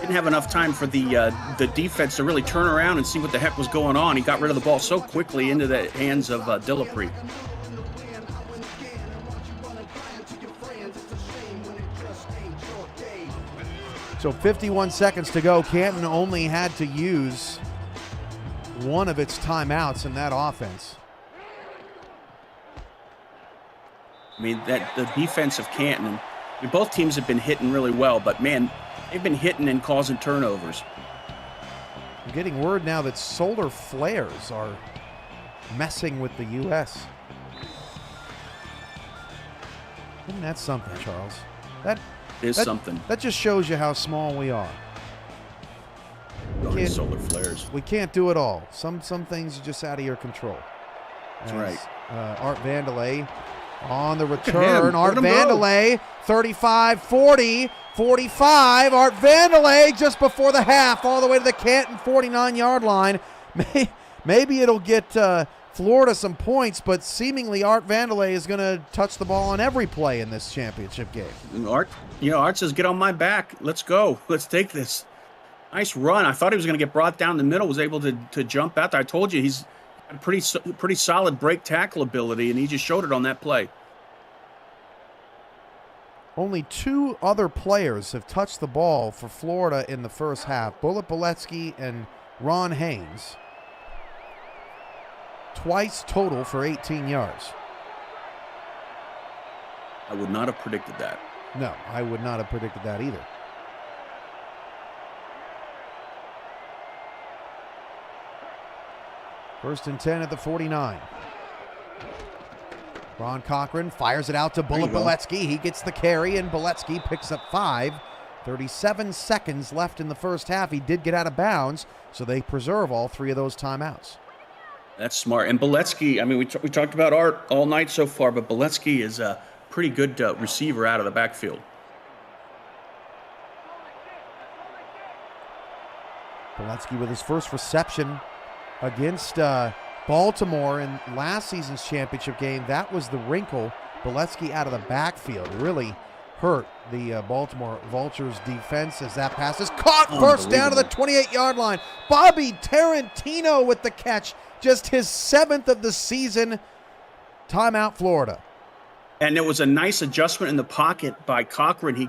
S2: Didn't have enough time for the defense to really turn around and see what the heck was going on. He got rid of the ball so quickly into the hands of Dillapre.
S1: So 51 seconds to go. Canton only had to use one of its timeouts in that offense.
S2: I mean, the defense of Canton, both teams have been hitting really well, but man, they've been hitting and causing turnovers.
S1: I'm getting word now that solar flares are messing with the U.S. Isn't that something, Charles? That
S2: is something.
S1: That just shows you how small we are.
S2: Solar flares.
S1: We can't do it all. Some things are just out of your control.
S2: That's right.
S1: Art Vandelay On the return, Art
S2: Let him go.
S1: Vandelay, 35, 40, 45. Art Vandelay just before the half, all the way to the Canton 49-yard line. Maybe it'll get Florida some points, but seemingly Art Vandelay is going to touch the ball on every play in this championship game.
S2: Art says, get on my back. Let's go. Let's take this. Nice run. I thought he was going to get brought down the middle, was able to jump out there. I told you he's got pretty solid break tackle ability, and he just showed it on that play.
S1: Only 2 other players have touched the ball for Florida in the first half, Bullet Boletsky and Ron Haynes. Twice total for 18 yards.
S2: I would not have predicted that.
S1: No, I would not have predicted that either. First and 10 at the 49. Ron Cochran fires it out to Bullet Boletsky. He gets the carry, and Boletsky picks up 5. 37 seconds left in the first half. He did get out of bounds, so they preserve all 3 of those timeouts.
S2: That's smart. And Boletsky, I mean, we talked about Art all night so far, but Boletsky is a pretty good receiver out of the backfield.
S1: Boletsky with his first reception against Baltimore in last season's championship game. That was the wrinkle. Boletsky out of the backfield really hurt the Baltimore Vultures defense as that pass is caught. First down to the 28-yard line. Bobby Tarantino with the catch. Just his 7th of the season. Timeout, Florida.
S2: And it was a nice adjustment in the pocket by Cochran.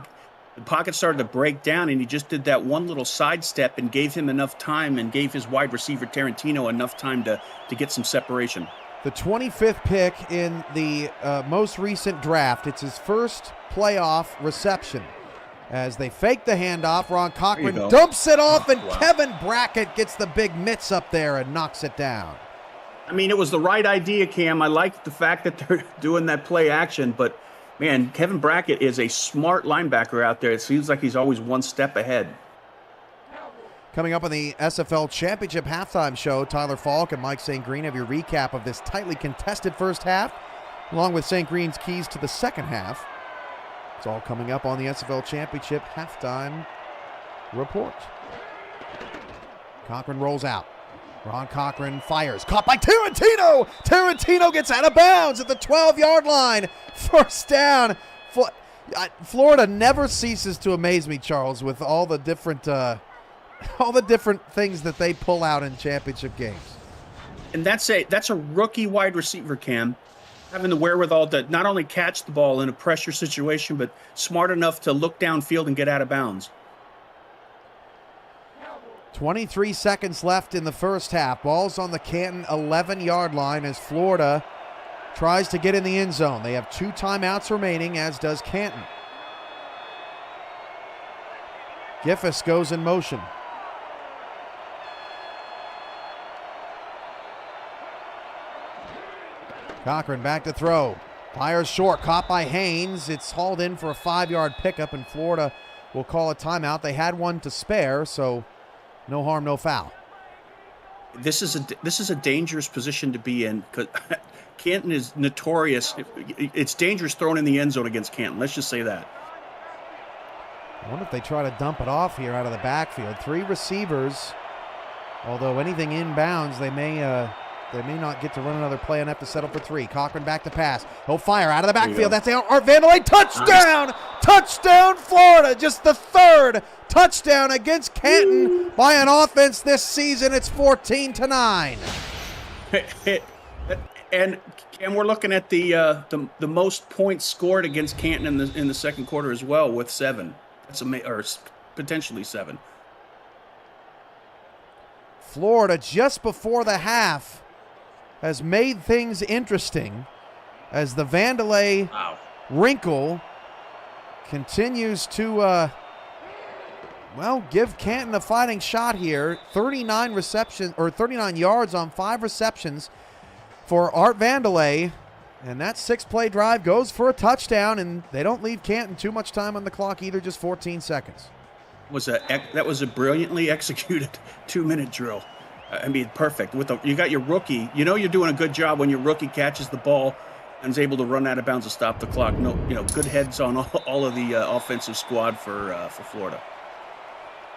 S2: The pocket started to break down, and he just did that one little sidestep and gave him enough time and gave his wide receiver Tarantino enough time to get some separation.
S1: The 25th pick in the most recent draft. It's his first playoff reception. As they fake the handoff, Ron Cochran dumps it off, and Kevin Brackett gets the big mitts up there and knocks it down.
S2: I mean, it was the right idea, Cam. I like the fact that they're doing that play action, but man, Kevin Brackett is a smart linebacker out there. It seems like he's always one step ahead.
S1: Coming up on the SFL Championship halftime show, Tyler Falk and Mike St. Green have your recap of this tightly contested first half, along with St. Green's keys to the second half. It's all coming up on the SFL Championship halftime report. Cochran rolls out. Ron Cochran fires. Caught by Tarantino. Tarantino gets out of bounds at the 12-yard line. First down. Florida never ceases to amaze me, Charles, with all the different things that they pull out in championship games.
S2: And that's a rookie wide receiver, Cam, having the wherewithal to not only catch the ball in a pressure situation, but smart enough to look downfield and get out of bounds.
S1: 23 seconds left in the first half. Ball's on the Canton 11-yard line as Florida tries to get in the end zone. They have 2 timeouts remaining, as does Canton. Giffis goes in motion. Cochran back to throw. Fires short, caught by Haynes. It's hauled in for a 5-yard pickup, and Florida will call a timeout. They had one to spare, so no harm, no foul.
S2: This is a dangerous position to be in because Canton is notorious. It's dangerous throwing in the end zone against Canton. Let's just say that.
S1: I wonder if they try to dump it off here out of the backfield. 3 receivers, although anything inbounds, they may not get to run another play and have to settle for 3. Cochran back to pass. He'll fire out of the backfield. That's Art Vandelay. Touchdown! Nice. Touchdown, Florida. Just the 3rd touchdown against Canton by an offense this season. It's 14-9.
S2: And we're looking at the most points scored against Canton in the second quarter as well, with 7. That's or potentially 7.
S1: Florida just before the half has made things interesting as the Vandelay wrinkle continues to give Canton a fighting shot here. 39 yards on 5 receptions for Art Vandelay, and that 6-play drive goes for a touchdown, and they don't leave Canton too much time on the clock either, just 14 seconds.
S2: That was a brilliantly executed 2-minute drill. I mean, perfect. You got your rookie. You know you're doing a good job when your rookie catches the ball and able to run out of bounds to stop the clock. No, good heads on all of the offensive squad for Florida.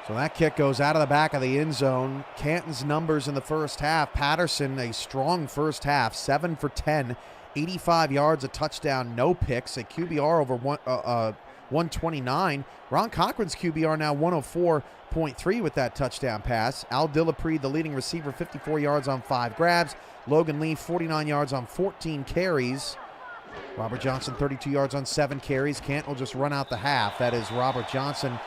S1: So that kick goes out of the back of the end zone. Canton's numbers in the first half. Patterson, a strong first half, 7 for 10, 85 yards, a touchdown, no picks, a QBR over 129. Ron Cochran's QBR now 104.3 with that touchdown pass. Al Dillapre, the leading receiver, 54 yards on 5 grabs. Logan Lee, 49 yards on 14 carries. Robert Johnson, 32 yards on 7 carries. Canton will just run out the half. That is Robert Johnson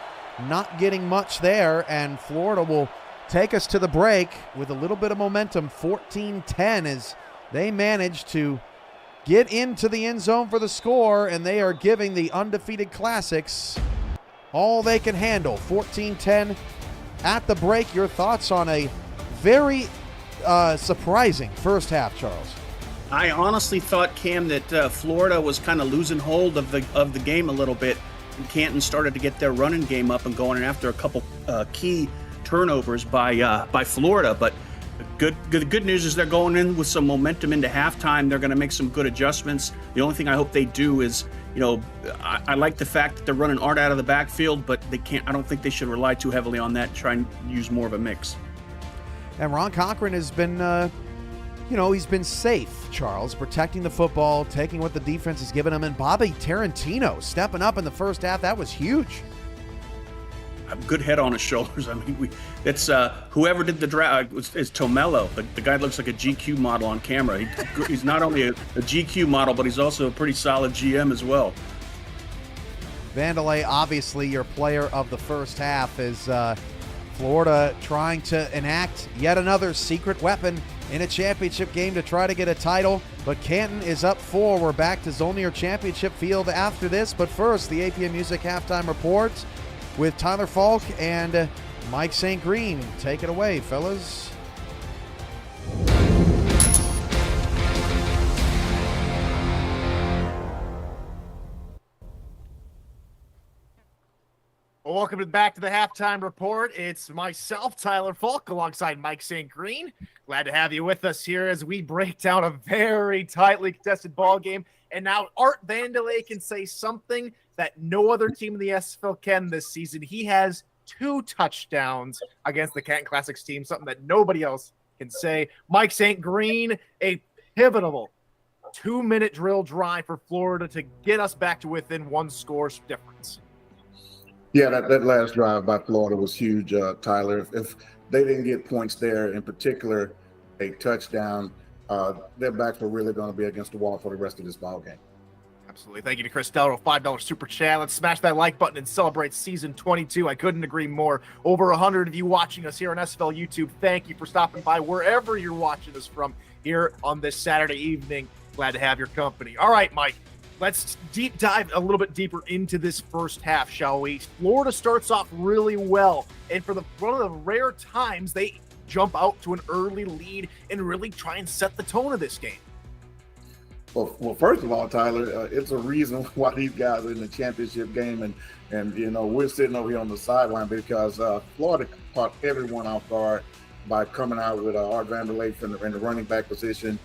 S1: not getting much there, and Florida will take us to the break with a little bit of momentum, 14-10, as they manage to get into the end zone for the score, and they are giving the undefeated Classics all they can handle. 14-10 at the break. Your thoughts on a very surprising first half, Charles?
S2: I honestly thought, Cam, that Florida was kind of losing hold of the game a little bit. Canton started to get their running game up and going, and after a couple key turnovers by Florida. But the good news is they're going in with some momentum into halftime. They're going to make some good adjustments. The only thing I hope they do is, I like the fact that they're running Art out of the backfield, but they can't. I don't think they should rely too heavily on that. Try and use more of a mix.
S1: And Ron Cochran has been, he's been safe, Charles, protecting the football, taking what the defense has given him. And Bobby Tarantino stepping up in the first half. That was huge.
S2: A good head on his shoulders. I mean, it's whoever did the draft is Tomello. The guy looks like a GQ model on camera. He's not only a GQ model, but he's also a pretty solid GM as well.
S1: Vandelay, obviously your player of the first half, is Florida trying to enact yet another secret weapon in a championship game to try to get a title. But Canton is up 4. We're back to Zolnir Championship Field after this. But first, the APM Music Halftime Report with Tyler Falk and Mike St. Green. Take it away, fellas.
S3: Well, welcome back to the Halftime Report. It's myself, Tyler Falk, alongside Mike St. Green. Glad to have you with us here as we break down a very tightly contested ball game. And now Art Vandelay can say something that no other team in the SFL can this season. He has 2 touchdowns against the Canton Classics team, something that nobody else can say. Mike St. Green, a pivotal 2-minute drill drive for Florida to get us back to within 1 score difference.
S4: Yeah, that last drive by Florida was huge, Tyler. If they didn't get points there, in particular a touchdown, their backs were really going to be against the wall for the rest of this ball game.
S3: Absolutely. Thank you to Chris Delro, $5 super chat. Let's smash that like button and celebrate season 22. I couldn't agree more. Over 100 of you watching us here on SFL YouTube. Thank you for stopping by wherever you're watching us from here on this Saturday evening. Glad to have your company. All right, Mike. Let's deep dive a little bit deeper into this first half, shall we? Florida starts off really well, and for one of the rare times they jump out to an early lead and really try and set the tone of this game.
S4: Well, first of all, Tyler, it's a reason why these guys are in the championship game, and we're sitting over here on the sideline because Florida caught everyone off guard by coming out with Art Vandelay in the running back position,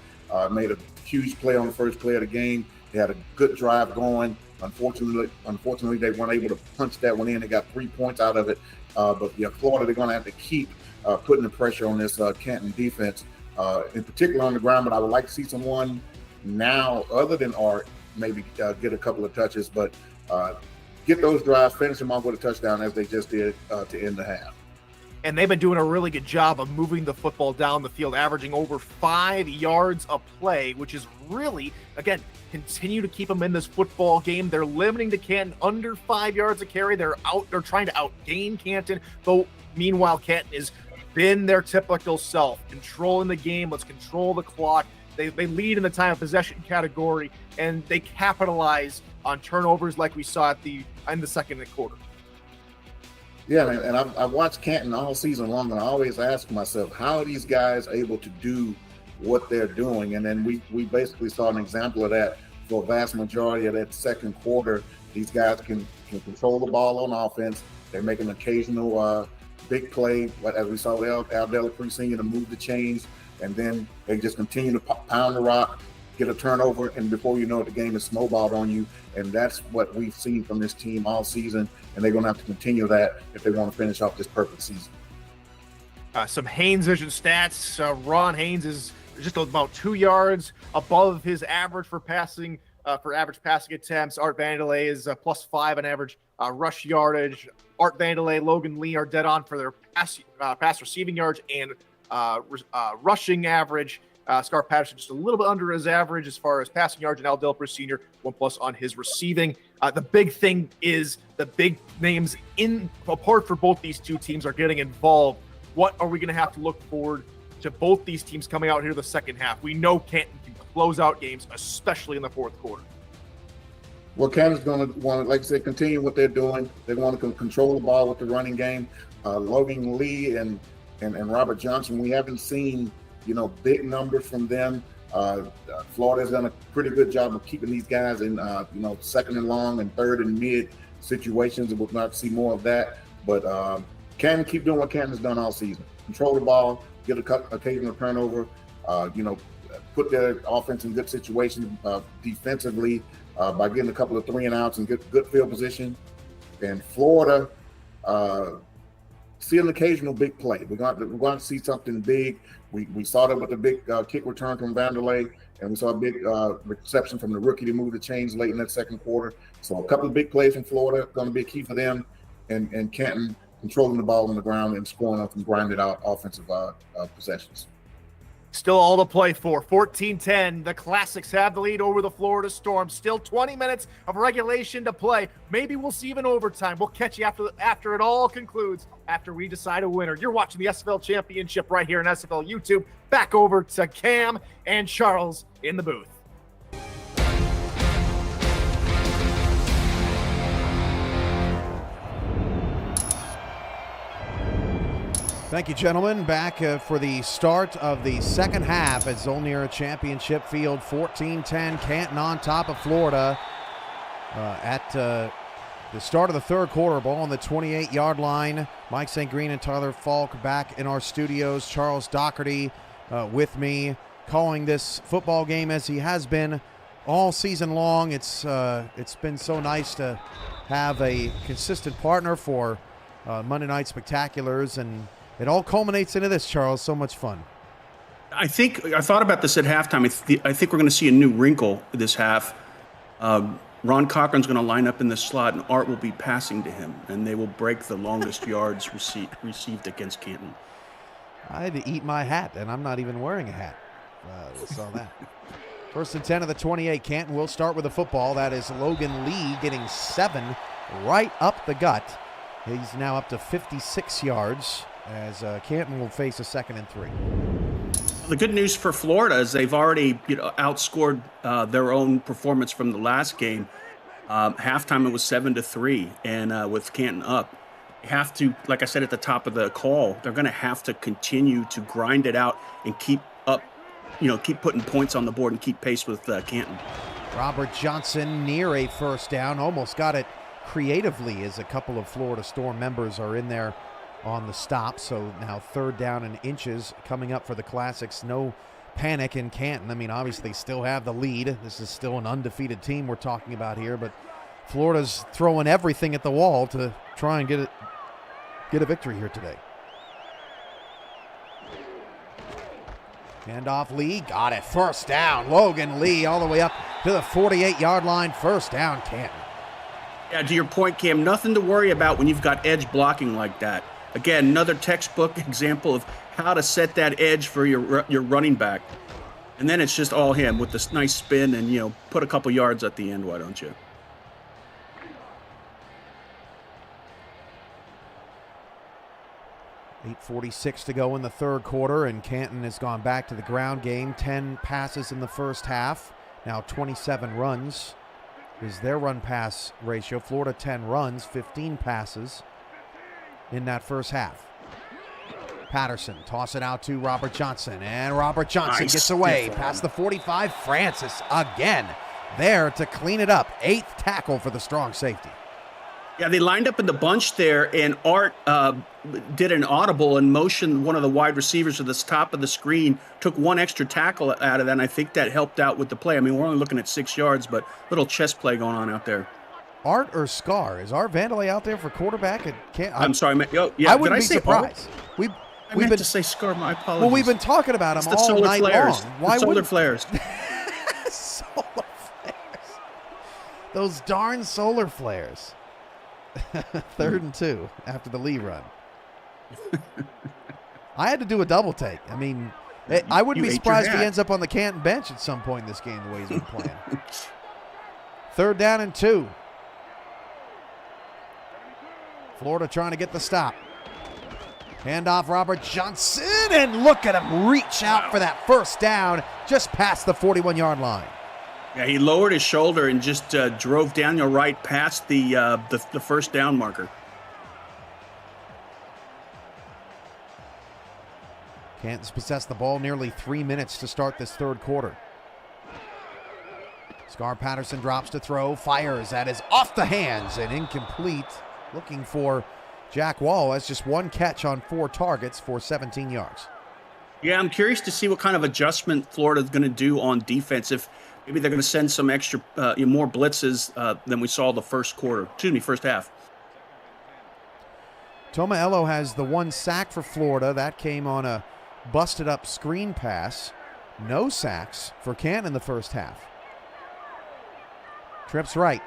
S4: made a huge play on the first play of the game. They had a good drive going. Unfortunately, they weren't able to punch that one in. They got 3 points out of it. But yeah, Florida, they're going to have to keep putting the pressure on this Canton defense, in particular on the ground. But I would like to see someone now, other than Art, maybe get a couple of touches, but get those drives, finish them off with a touchdown as they just did to end the half.
S3: And they've been doing a really good job of moving the football down the field, averaging over 5 yards a play, which is really, again, continue to keep them in this football game. They're limiting to Canton under 5 yards a carry. They're trying to outgain Canton, though meanwhile Canton has been their typical self, controlling the game. Let's control the clock. They lead in the time of possession category, and they capitalize on turnovers like we saw in the second quarter.
S4: Yeah, and I've watched Canton all season long, and I always ask myself, how are these guys able to do what they're doing? And then we basically saw an example of that for a vast majority of that second quarter. These guys can control the ball on offense. They make an occasional big play, but as we saw Al Dellapre Sr. to move the chains, and then they just continue to pound the rock get a turnover, and before you know it, the game is snowballed on you. And that's what we've seen from this team all season, and they're going to have to continue that if they want to finish off this perfect season.
S3: Some Haynes vision stats. Ron Haynes is just about 2 yards above his average for passing, for average passing attempts. Art Vandelay is +5 on average rush yardage. Art Vandelay, Logan Lee are dead on for their pass receiving yards and rushing average. Scar Patterson just a little bit under his average as far as passing yards, and Al Delper Sr. 1+ on his receiving. The big thing is the big names in apart for both these two teams are getting involved. What are we going to have to look forward to both these teams coming out here the second half? We know Canton can close out games, especially in the fourth quarter.
S4: Well, Canton's going to want to, like I said, continue what they're doing. They want to control the ball with the running game. Logan Lee and Robert Johnson, we haven't seen, big numbers from them. Florida's done a pretty good job of keeping these guys in, second and long and third and mid situations, and we'll not see more of that. But Canton keep doing what Canton's done all season. Control the ball, get an occasional turnover, put their offense in good situations defensively by getting a couple of 3-and-outs and good field position. And Florida, see an occasional big play. We're going to see something big. We saw that with the big kick return from Vanderlei, and we saw a big reception from the rookie to move the chains late in that second quarter. So a couple of big plays from Florida going to be a key for them, and Canton controlling the ball on the ground and scoring up and grinding out offensive possessions.
S3: Still all to play for. 14-10. The Classics have the lead over the Florida Storm. Still 20 minutes of regulation to play. Maybe we'll see even overtime. We'll catch you after it all concludes, after we decide a winner. You're watching the SFL Championship right here on SFL YouTube. Back over to Cam and Charles in the booth.
S1: Thank you, gentlemen. Back for the start of the second half at Zolnira Championship Field. 14-10, Canton on top of Florida. At the start of the third quarter, ball on the 28-yard line. Mike St. Green and Tyler Falk back in our studios. Charles Doherty with me, calling this football game as he has been all season long. It's been so nice to have a consistent partner for Monday Night Spectaculars, and it all culminates into this, Charles. So much fun.
S2: I thought about this at halftime. I think we're going to see a new wrinkle this half. Ron Cochran's going to line up in the slot, and Art will be passing to him, and they will break the longest yards received against Canton.
S1: I had to eat my hat, and I'm not even wearing a hat. Saw that. First and 10 of the 28. Canton will start with the football. That is Logan Lee getting 7 right up the gut. He's now up to 56 yards as Canton will face a 2nd and 3.
S2: The good news for Florida is they've already outscored their own performance from the last game. Halftime it was 7-3, and with Canton up, you have to, like I said at the top of the call, they're going to have to continue to grind it out and keep up, keep putting points on the board and keep pace with Canton.
S1: Robert Johnson near a first down, almost got it creatively as a couple of Florida Storm members are in there on the stop. So now 3rd down and inches coming up for the Classics. No panic in Canton. I mean, obviously still have the lead. This is still an undefeated team we're talking about here, but Florida's throwing everything at the wall to try and get a victory here today. Handoff Lee, got it. First down. Logan Lee all the way up to the 48-yard line. First down, Canton.
S2: Yeah, to your point, Cam, nothing to worry about when you've got edge blocking like that. Again, another textbook example of how to set that edge for your running back. And then it's just all him with this nice spin and, put a couple yards at the end, why don't you?
S1: .8:46 to go in the third quarter, and Canton has gone back to the ground game. 10 passes in the first half, now 27 runs is their run-pass ratio. Florida 10 runs, 15 passes in that first half. Patterson toss it out to Robert Johnson, and Robert Johnson gets away past the 45. Francis again there to clean it up. 8th tackle for the strong safety.
S2: Yeah, they lined up in the bunch there, and Art did an audible and motioned one of the wide receivers to the top of the screen, took one extra tackle out of that, and I think that helped out with the play. I mean, we're only looking at 6 yards, but little chess play going on out there.
S1: Art or Scar? Is Art Vandelay out there for quarterback?
S2: I'm sorry, yeah,
S1: I wouldn't be surprised.
S2: I meant to say Scar. My apologies.
S1: Well, we've been talking about him all night
S2: flares.
S1: long.
S2: Why solar flares?
S1: Solar flares. Those darn solar flares. 3rd and 2 after the Lee run. I had to do a double take. I mean, I wouldn't be surprised if he ends up on the Canton bench at some point in this game the way he's been playing. 3rd down and 2. Florida trying to get the stop. Handoff, Robert Johnson, and look at him reach out for that first down just past the 41-yard line.
S2: Yeah, he lowered his shoulder and just drove down your right past the first down marker.
S1: Canton's possessed the ball nearly 3 minutes to start this 3rd quarter. Scar Patterson drops to throw, fires, that is off the hands and incomplete. Looking for Jack Wall has just 1 catch on 4 targets for 17 yards.
S2: Yeah, I'm curious to see what kind of adjustment Florida's going to do on defense. If maybe they're going to send some extra, more blitzes than we saw the first half.
S1: Tomaello has the 1 sack for Florida. That came on a busted up screen pass. No sacks for Canton in the first half. Trips right.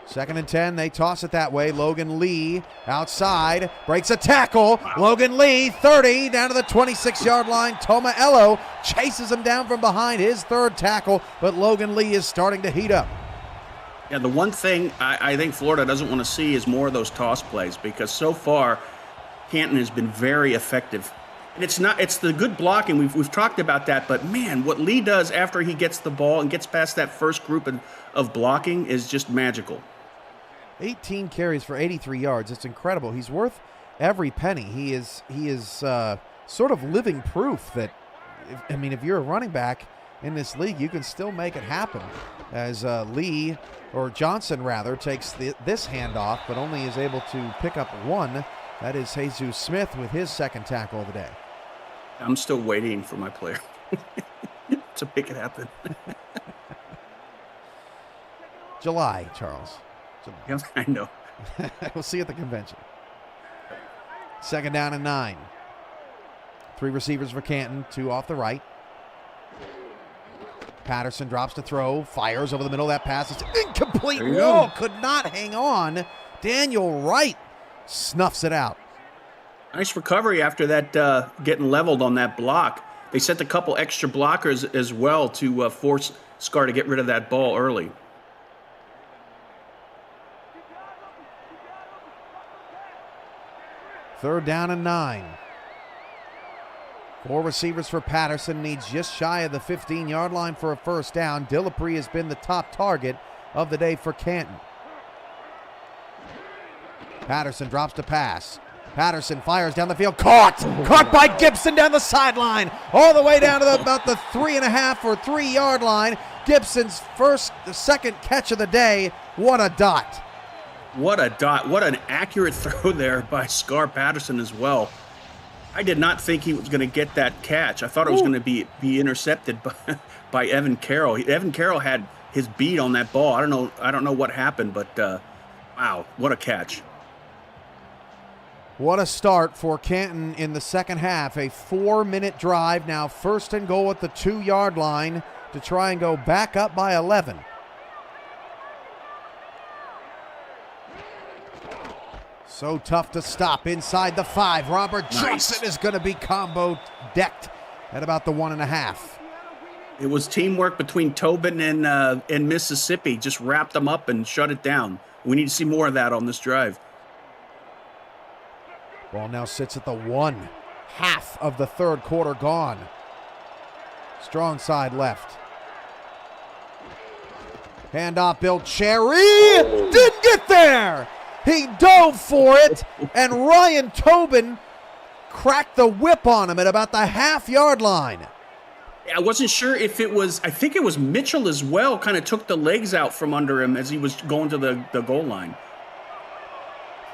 S1: 2nd and 10, they toss it that way. Logan Lee outside, breaks a tackle. Wow. Logan Lee, 30, down to the 26-yard line. Tomaello chases him down from behind, his 3rd tackle, but Logan Lee is starting to heat up.
S2: Yeah, the one thing I think Florida doesn't want to see is more of those toss plays, because so far Canton has been very effective. And it's the good blocking. We've talked about that, but man, what Lee does after he gets the ball and gets past that first group of blocking is just magical.
S1: 18 carries for 83 yards. It's incredible. He's worth every penny. He is sort of living proof that, if you're a running back in this league, you can still make it happen. As Lee, or Johnson rather, takes this handoff, but only is able to pick up 1. That is Jesus Smith with his 2nd tackle of the day.
S2: I'm still waiting for my player to make it happen.
S1: July, Charles.
S2: Yeah, I know.
S1: We'll see you at the convention. 2nd down and 9. 3 receivers for Canton, 2 off the right. Patterson drops to throw, fires over the middle of that pass. It's incomplete. Whoa, could not hang on. Daniel Wright snuffs it out.
S2: Nice recovery after that getting leveled on that block. They sent a couple extra blockers as well to force Scar to get rid of that ball early.
S1: Third down and 9. 4 receivers for Patterson, needs just shy of the 15-yard line for a first down. Dillapre has been the top target of the day for Canton. Patterson drops to pass. Patterson fires down the field. Caught by Gibson down the sideline, all the way down to about the 3.5 or 3-yard line. Gibson's second catch of the day. What a dot.
S2: What an accurate throw there by Scar Patterson as well. I did not think he was going to get that catch. I thought it was going to be intercepted by Evan Carroll. Evan Carroll had his beat on that ball. I don't know what happened, but wow, what a catch.
S1: What a start for Canton in the second half. A 4-minute drive, now 1st and goal at the 2-yard line to try and go back up by 11. So tough to stop inside the 5. Robert Johnson is going to be combo decked at about the 1.5.
S2: It was teamwork between Tobin and Mississippi. Just wrapped them up and shut it down. We need to see more of that on this drive.
S1: Ball now sits at the 1. Half of the third quarter gone. Strong side left. Handoff, Bill Cherry. Didn't get there. He dove for it, and Ryan Tobin cracked the whip on him at about the half-yard line.
S2: I wasn't sure if it was, I think it was Mitchell as well, kind of took the legs out from under him as he was going to the goal line.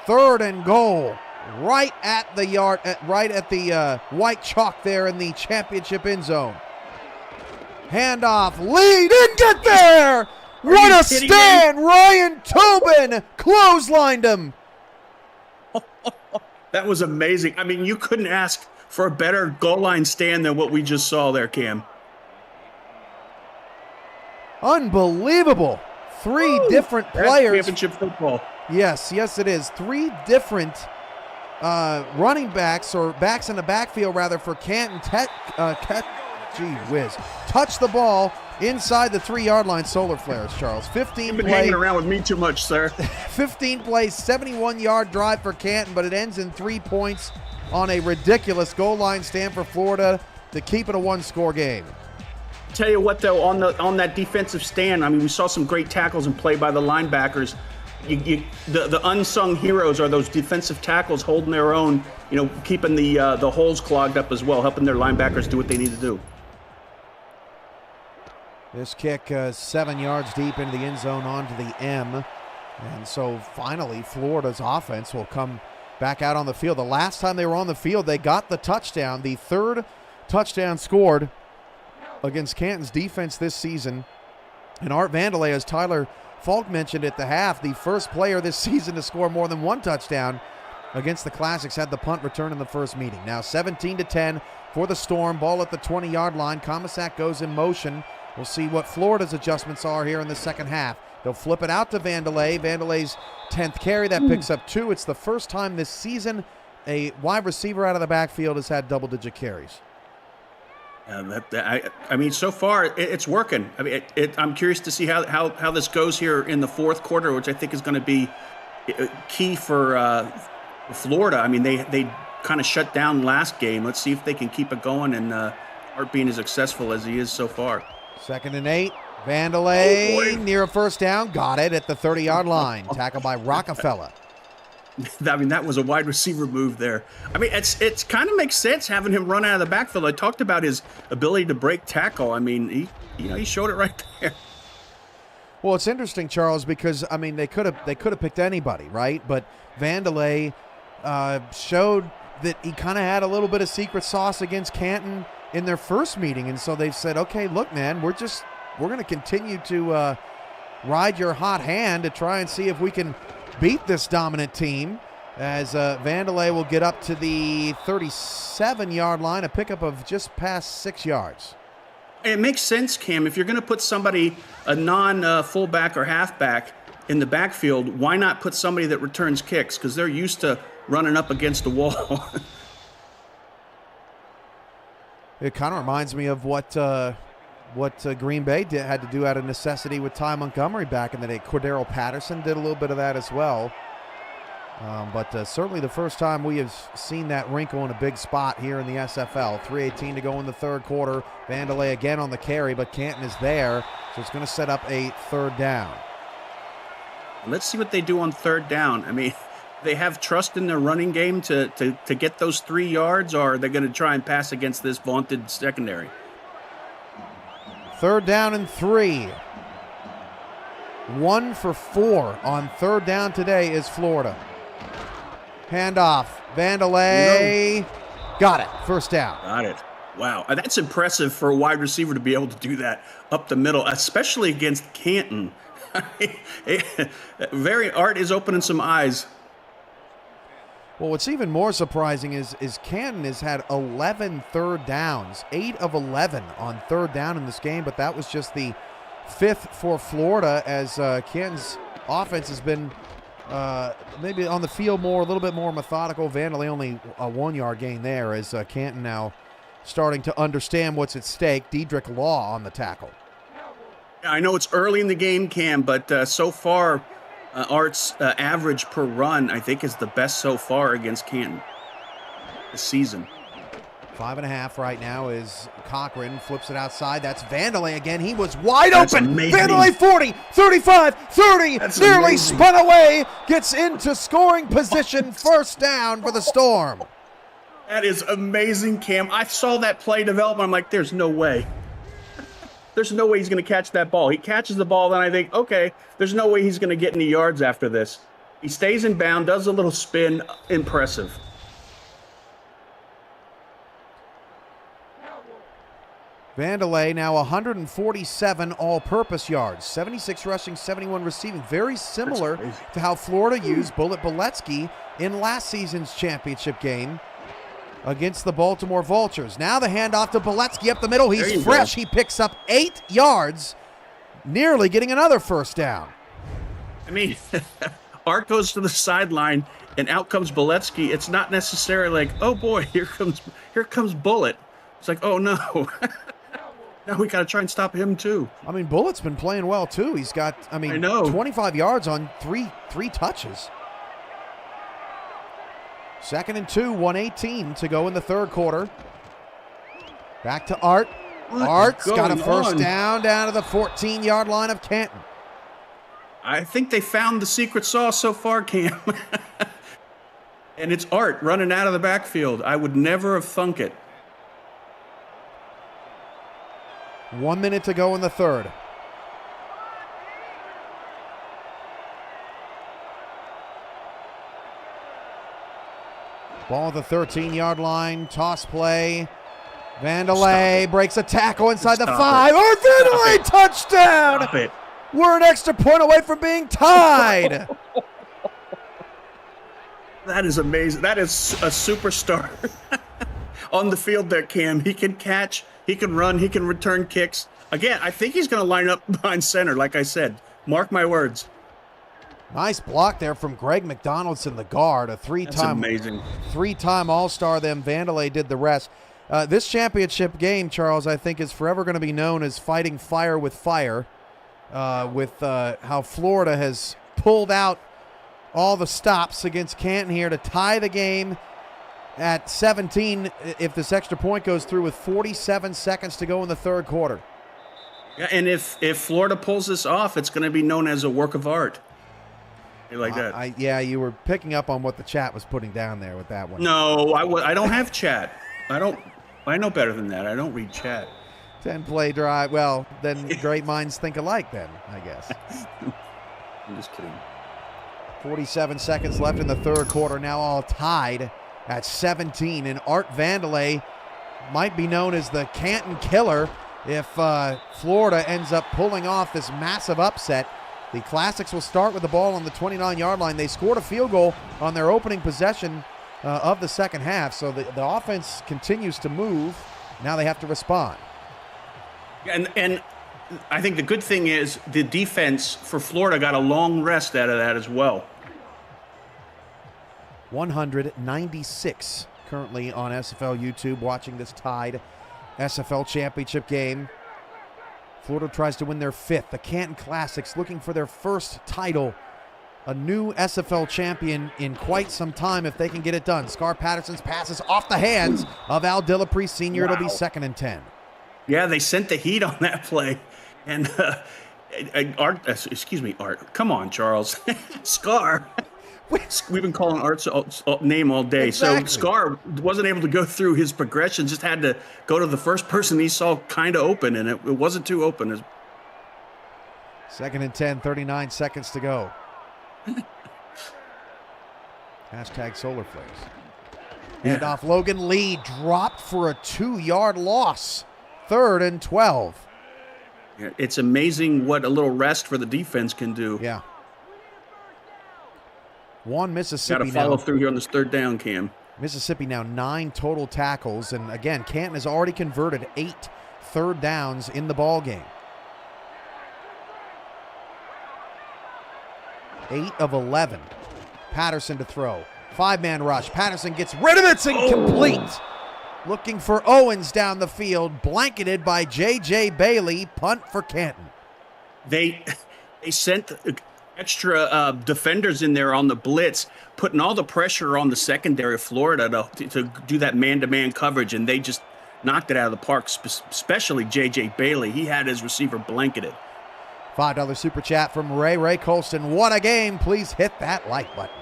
S1: 3rd and goal, right at the yard, right at the white chalk there in the championship end zone. Handoff, Lee didn't get there! What a stand! Ryan Tobin clotheslined him.
S2: That was amazing. I mean, you couldn't ask for a better goal line stand than what we just saw there, Cam.
S1: Unbelievable. 3 different players.
S2: Championship football.
S1: Yes, it is. 3 different running backs, or backs in the backfield rather, for Canton. Touch the ball inside the 3-yard line. Solar flares, Charles. 15
S2: You've been
S1: play,
S2: hanging around with me too much, sir.
S1: 15 plays, 71-yard drive for Canton, but it ends in 3 points on a ridiculous goal line stand for Florida to keep it a 1-score game.
S2: Tell you what, though, on that defensive stand, I mean, we saw some great tackles and play by the linebackers. The unsung heroes are those defensive tackles holding their own, keeping the holes clogged up as well, helping their linebackers do what they need to do.
S1: This kick 7 yards deep into the end zone onto the M. And so finally Florida's offense will come back out on the field. The last time they were on the field, they got the touchdown, the 3rd touchdown scored against Canton's defense this season. And Art Vandelay, as Tyler Falk mentioned at the half, the first player this season to score more than 1 touchdown against the Classics, had the punt return in the first meeting. Now 17-10 for the Storm. Ball at the 20-yard line. Comisac goes in motion. We'll see what Florida's adjustments are here in the second half. They'll flip it out to Vandelay. Vandelay's 10th carry, that picks up 2. It's the first time this season a wide receiver out of the backfield has had double-digit carries.
S2: I mean, so far it's working. I mean, I'm curious to see how this goes here in the 4th quarter, which I think is going to be key for Florida. I mean, they kind of shut down last game. Let's see if they can keep it going and Art being as successful as he is so far.
S1: 2nd and 8. Vandelay near a first down. Got it at the 30-yard line. Tackled by Rockefeller.
S2: I mean, that was a wide receiver move there. I mean, it's kind of makes sense having him run out of the backfield. I talked about his ability to break tackle. I mean, he showed it right there.
S1: Well, it's interesting, Charles, because I mean they could have picked anybody, right? But Vandelay showed that he kind of had a little bit of secret sauce against Canton in their first meeting, and so they've said, okay, look, man, we're going to continue to ride your hot hand to try and see if we can beat this dominant team, as Vandelay will get up to the 37-yard line, a pickup of just past 6 yards.
S2: It makes sense, Cam. If you're going to put somebody, a non-fullback or halfback, in the backfield, why not put somebody that returns kicks? Because they're used to running up against the wall.
S1: It kind of reminds me of what Green Bay had to do out of necessity with Ty Montgomery back in the day. Cordero Patterson did a little bit of that as well. But certainly the first time we have seen that wrinkle in a big spot here in the SFL. 3:18 to go in the 3rd quarter. Vandelay again on the carry, but Canton is there, so it's going to set up a 3rd down.
S2: Let's see what they do on 3rd down. I mean, they have trust in their running game to get those 3 yards, or are they going to try and pass against this vaunted secondary?
S1: 3rd down and 3. 1 for 4 on 3rd down today is Florida. Handoff. Vandelay. Got it. First down.
S2: Got it. Wow. That's impressive for a wide receiver to be able to do that up the middle, especially against Canton. Art is opening some eyes.
S1: Well, what's even more surprising is Canton has had 11 third downs, 8 of 11 on 3rd down in this game, but that was just the 5th for Florida, as Canton's offense has been maybe on the field a little bit more methodical. Vandelay only a 1-yard gain there, as Canton now starting to understand what's at stake. Dedrick Law on the tackle.
S2: I know it's early in the game, Cam, but so far Art's average per run, I think, is the best so far against Canton this season.
S1: 5.5 right now is Cochran, flips it outside. That's Vandelay again. He was wide open. Vandelay 40, 35, 30,
S2: That's
S1: nearly
S2: amazing.
S1: spun away, gets into scoring position, first down for the Storm.
S2: That is amazing, Cam. I saw that play develop. I'm like, there's no way. there's no way he's going to catch that ball. He catches the ball, then I think, okay, there's no way he's going to get any yards after this. He stays in bound, does a little spin. Impressive.
S1: Vandelay now 147 all-purpose yards, 76 rushing, 71 receiving. Very similar to how Florida used Bullet Boletsky in last season's championship game against the Baltimore Vultures. Now the handoff to Boletsky up the middle. He's fresh. He picks up 8 yards, nearly getting another first down.
S2: I mean, Art goes to the sideline, and out comes Boletsky. It's not necessarily like, oh boy, here comes Bullet. It's like, oh no. Now we got to try and stop him too.
S1: I mean, Bullet's been playing well too. He's got, I mean, 25 yards on three touches. 2nd and 2, 1:18 to go in the third quarter. Back to Art. Art's got a first down to the 14-yard line of Canton.
S2: I think they found the secret sauce so far, Cam. And it's Art running out of the backfield. I would never have thunk it.
S1: 1 minute to go in the third. Ball at the 13-yard line. Toss play. Vandelay breaks a tackle inside the 5. Art Vandelay, touchdown!
S2: Stop it.
S1: We're an extra point away from being tied.
S2: That is amazing. That is a superstar on the field there, Cam. He can catch. He can run. He can return kicks. Again, I think he's going to line up behind center, like I said. Mark my words.
S1: Nice block there from Greg McDonaldson, the guard, a three-time All-Star. Then Vandelay did the rest. This championship game, Charles, I think is forever going to be known as fighting fire with fire, with how Florida has pulled out all the stops against Canton here to tie the game at 17 if this extra point goes through with 47 seconds to go in the third quarter.
S2: Yeah, and if Florida pulls this off, it's going to be known as a work of art. Like that.
S1: Yeah, you were picking up on what the chat was putting down there with that one.
S2: No, I don't have chat. I know better than that. I don't read chat.
S1: 10-play drive. Well, then great minds think alike then, I guess.
S2: I'm just kidding.
S1: 47 seconds left in the third quarter, now all tied at 17, and Art Vandelay might be known as the Canton killer if Florida ends up pulling off this massive upset. The Classics will start with the ball on the 29-yard line. They scored a field goal on their opening possession of the second half, so the offense continues to move. Now they have to respond.
S2: And I think the good thing is the defense for Florida got a long rest out of that as well.
S1: 196 currently on SFL YouTube watching this tied SFL championship game. Florida tries to win their 5th. The Canton Classics looking for their first title. A new SFL champion in quite some time if they can get it done. Scar Patterson's passes off the hands of Al Dillapre Sr. Wow. It'll be 2nd and 10.
S2: Yeah, they sent the heat on that play. And Art, come on, Charles. Scar. We've been calling Art's name all day. Exactly. So Scar wasn't able to go through his progression, just had to go to the first person he saw kind of open, and it wasn't too open.
S1: 2nd and 10, 39 seconds to go. Hashtag solar flares. And off Logan Lee dropped for a 2-yard loss. 3rd and 12.
S2: Yeah, it's amazing what a little rest for the defense can do.
S1: Yeah. One Mississippi
S2: now. Got to follow through here on this 3rd down, Cam.
S1: Mississippi now 9 total tackles. And again, Canton has already converted 8 third downs in the ball game. 8 of 11. Patterson to throw. 5-man rush. Patterson gets rid of it. It's incomplete. Looking for Owens down the field. Blanketed by J.J. Bailey. Punt for Canton.
S2: They sent extra defenders in there on the blitz, putting all the pressure on the secondary of Florida to do that man-to-man coverage, and they just knocked it out of the park, especially J.J. Bailey. He had his receiver blanketed.
S1: $5 super chat from Ray Colston. What a game. Please hit that like button.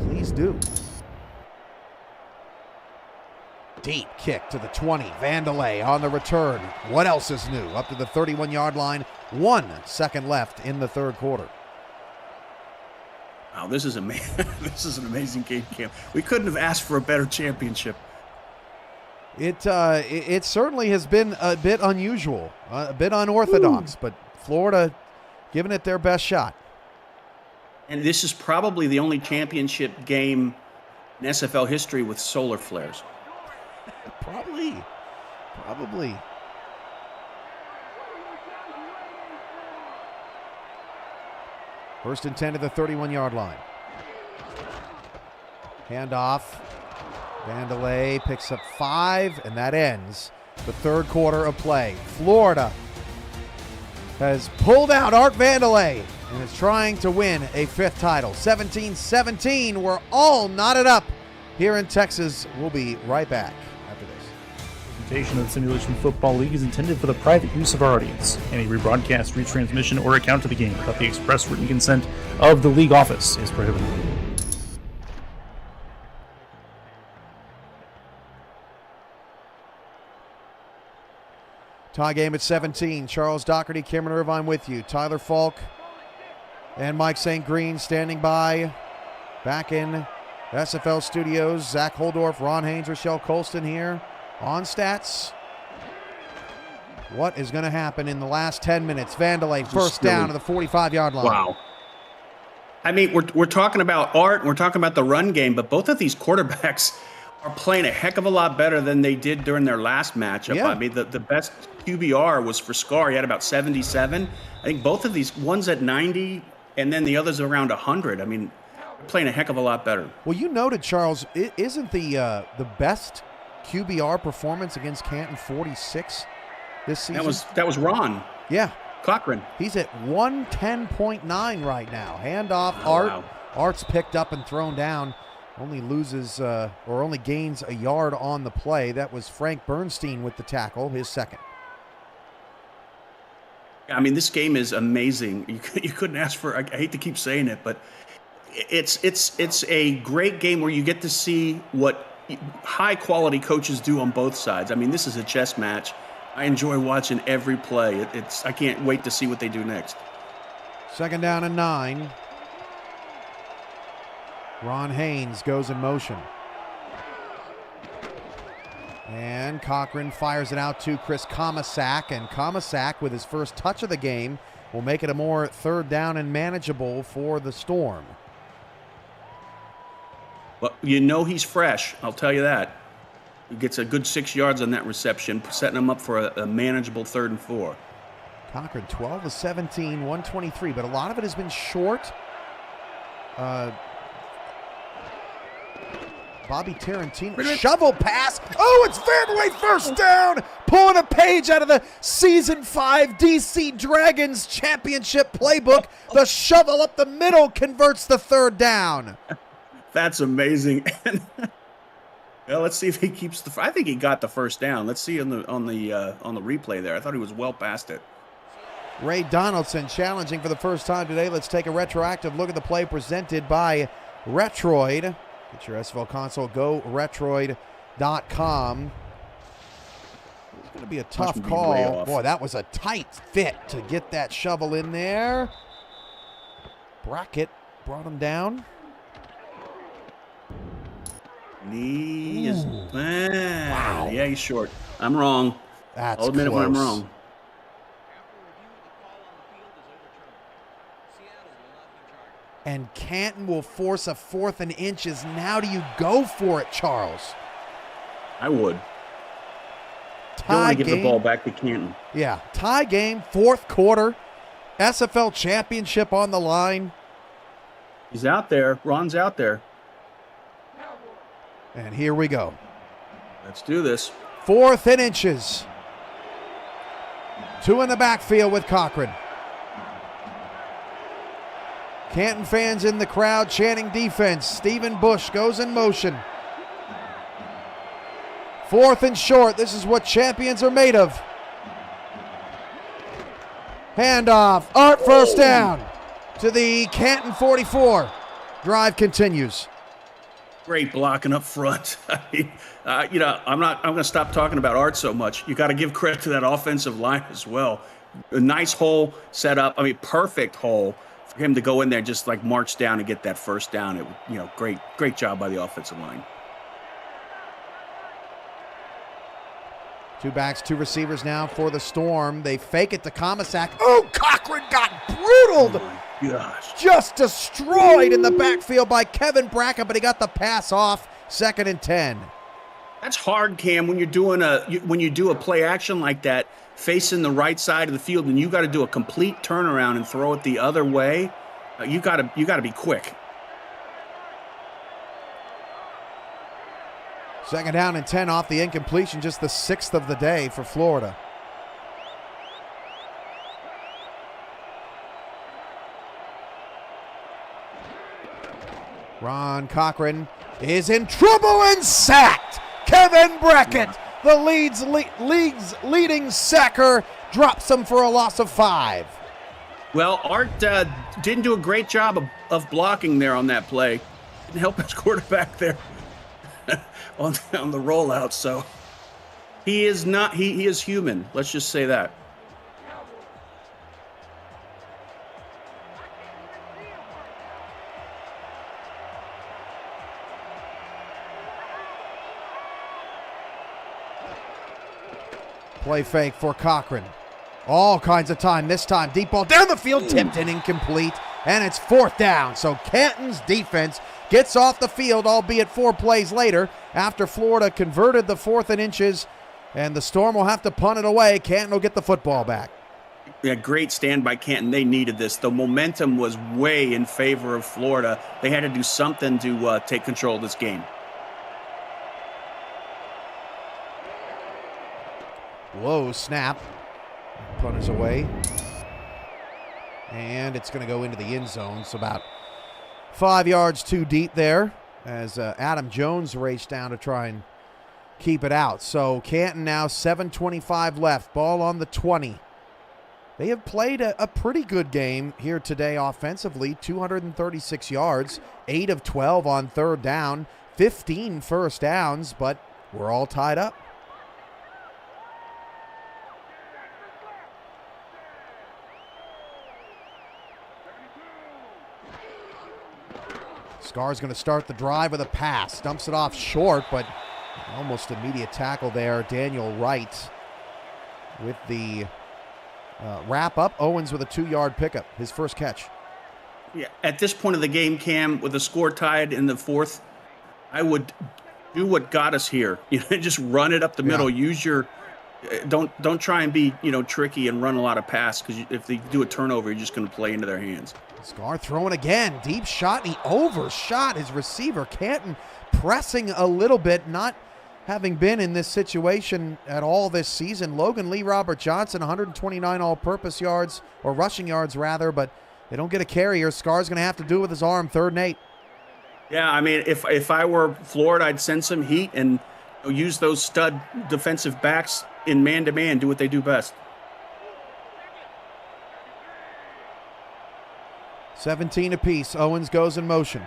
S1: Please do. Deep kick to the 20. Vandelay on the return. What else is new? Up to the 31-yard line. 1 second left in the third quarter.
S2: Wow, this is amazing. This is an amazing game, Cam. We couldn't have asked for a better championship.
S1: It certainly has been a bit unusual, a bit unorthodox, but Florida giving it their best shot.
S2: And this is probably the only championship game in SFL history with solar flares.
S1: Probably. First and 10 to the 31-yard line. Handoff. Vandelay picks up 5, and that ends the third quarter of play. Florida has pulled out Art Vandelay and is trying to win a 5th title. 17-17. We're all knotted up here in Texas. We'll be right back after this.
S5: Presentation of the Simulation Football League is intended for the private use of our audience. Any rebroadcast, retransmission, or account of the game without the express written consent of the league office is prohibited.
S1: Tie game at 17. Charles Doherty, Cameron Irvine with you. Tyler Falk and Mike St. Green standing by. Back in SFL studios. Zach Holdorf, Ron Haynes, Rochelle Colston here on stats. What is going to happen in the last 10 minutes? Vandelay first down to the 45-yard line.
S2: Wow. I mean, we're talking about Art, we're talking about the run game, but both of these quarterbacks are playing a heck of a lot better than they did during their last matchup.
S1: Yeah.
S2: I mean, the best QBR was for Scar. He had about 77. I think both of these, one's at 90, and then the other's around 100. I mean, they're playing a heck of a lot better.
S1: Well, you noted, Charles, it isn't the best QBR performance against Canton 46 this season?
S2: That was Ron.
S1: Yeah.
S2: Cochran.
S1: He's at 110.9 right now. Handoff, Art.
S2: Wow.
S1: Art's picked up and thrown down. Only loses or only gains a yard on the play. That was Frank Bernstein with the tackle, his second.
S2: I mean, this game is amazing. You couldn't ask for. I hate to keep saying it, but it's a great game where you get to see what high quality coaches do on both sides. I mean, this is a chess match. I enjoy watching every play. I can't wait to see what they do next.
S1: Second down and 9. Ron Haynes goes in motion. And Cochran fires it out to Chris Comasack. And Comasack, with his first touch of the game, will make it a more third down and manageable for the Storm.
S2: Well, you know he's fresh. I'll tell you that. He gets a good 6 yards on that reception, setting him up for a manageable 3rd and 4.
S1: Cochran, 12 of 17, 123, but a lot of it has been short. Bobby Tarantino, shovel pass. Oh, it's Vandelay first down. Pulling a page out of the Season 5 DC Dragons Championship playbook. The shovel up the middle converts the third down.
S2: That's amazing. Well, let's see if he keeps I think he got the first down. Let's see on the replay there. I thought he was well past it.
S1: Ray Donaldson challenging for the first time today. Let's take a retroactive look at the play presented by Retroid. Get your SFL console. Go Retroid.com. It's going to be a tough call. Boy, that was a tight fit to get that shovel in there. Brackett brought him down.
S2: Knee is
S1: Wow.
S2: Yeah, he's short. I'm wrong.
S1: That's
S2: I'll admit it when I'm wrong.
S1: And Canton will force a 4th and inches. Now do you go for it, Charles?
S2: I would.
S1: Tie
S2: Don't want to give
S1: game.
S2: the ball back to Canton.
S1: Yeah, tie game, 4th quarter. SFL championship on the line.
S2: He's out there. Ron's out there.
S1: And here we go.
S2: Let's do this.
S1: 4th and inches. 2 in the backfield with Cochran. Canton fans in the crowd chanting defense. Stephen Bush goes in motion. 4th and short. This is what champions are made of. Handoff. Art first down to the Canton 44. Drive continues.
S2: Great blocking up front. I mean, I'm going to stop talking about Art so much. You got to give credit to that offensive line as well. A nice hole set up. I mean, perfect hole for him to go in there, just like march down and get that first down. Great job by the offensive line.
S1: Two backs, two receivers now for the Storm. They fake it to Comisac. Oh, Cochran got brutaled.
S2: Oh my gosh.
S1: Just destroyed in the backfield by Kevin Brackett, but he got the pass off. 2nd and 10.
S2: That's hard, Cam, when you do a play action like that, facing the right side of the field, and you got to do a complete turnaround and throw it the other way. You got to be quick.
S1: 2nd down and 10 off the incompletion, just the 6th of the day for Florida. Ron Cochran is in trouble and sacked. Kevin Brackett, the league's leading sacker, drops him for a loss of 5.
S2: Well, Art didn't do a great job of blocking there on that play. Didn't help his quarterback there on the rollout. So he is not. He is human. Let's just say that.
S1: Play fake for Cochran. All kinds of time. This time, deep ball down the field, tipped and incomplete. And it's 4th down. So Canton's defense gets off the field, albeit 4 plays later, after Florida converted the 4th and inches. And the Storm will have to punt it away. Canton will get the football back.
S2: Yeah, great stand by Canton. They needed this. The momentum was way in favor of Florida. They had to do something to take control of this game.
S1: Low snap. Punters away. And it's going to go into the end zone. So about 5 yards too deep there as Adam Jones raced down to try and keep it out. So Canton now 7:25 left. Ball on the 20. They have played a pretty good game here today offensively. 236 yards, 8 of 12 on 3rd down, 15 first downs, but we're all tied up. Scar's going to start the drive with a pass. Dumps it off short, but almost immediate tackle there. Daniel Wright with the wrap up. Owens with a 2-yard pickup, his first catch.
S2: Yeah, at this point of the game, Cam, with the score tied in the 4th, I would do what got us here. Just run it up the middle. Use your don't try and be tricky and run a lot of pass, because if they do a turnover, you're just going to play into their hands.
S1: Scar throwing again. Deep shot, and he overshot his receiver. Canton pressing a little bit, not having been in this situation at all this season. Logan Lee Robert Johnson, 129 all-purpose yards, or rushing yards rather, but they don't get a carry here. Scar's going to have to do it with his arm. 3rd and 8.
S2: Yeah, I mean, if I were Florida, I'd send some heat and use those stud defensive backs in man-to-man, do what they do best.
S1: 17 apiece. Owens goes in motion.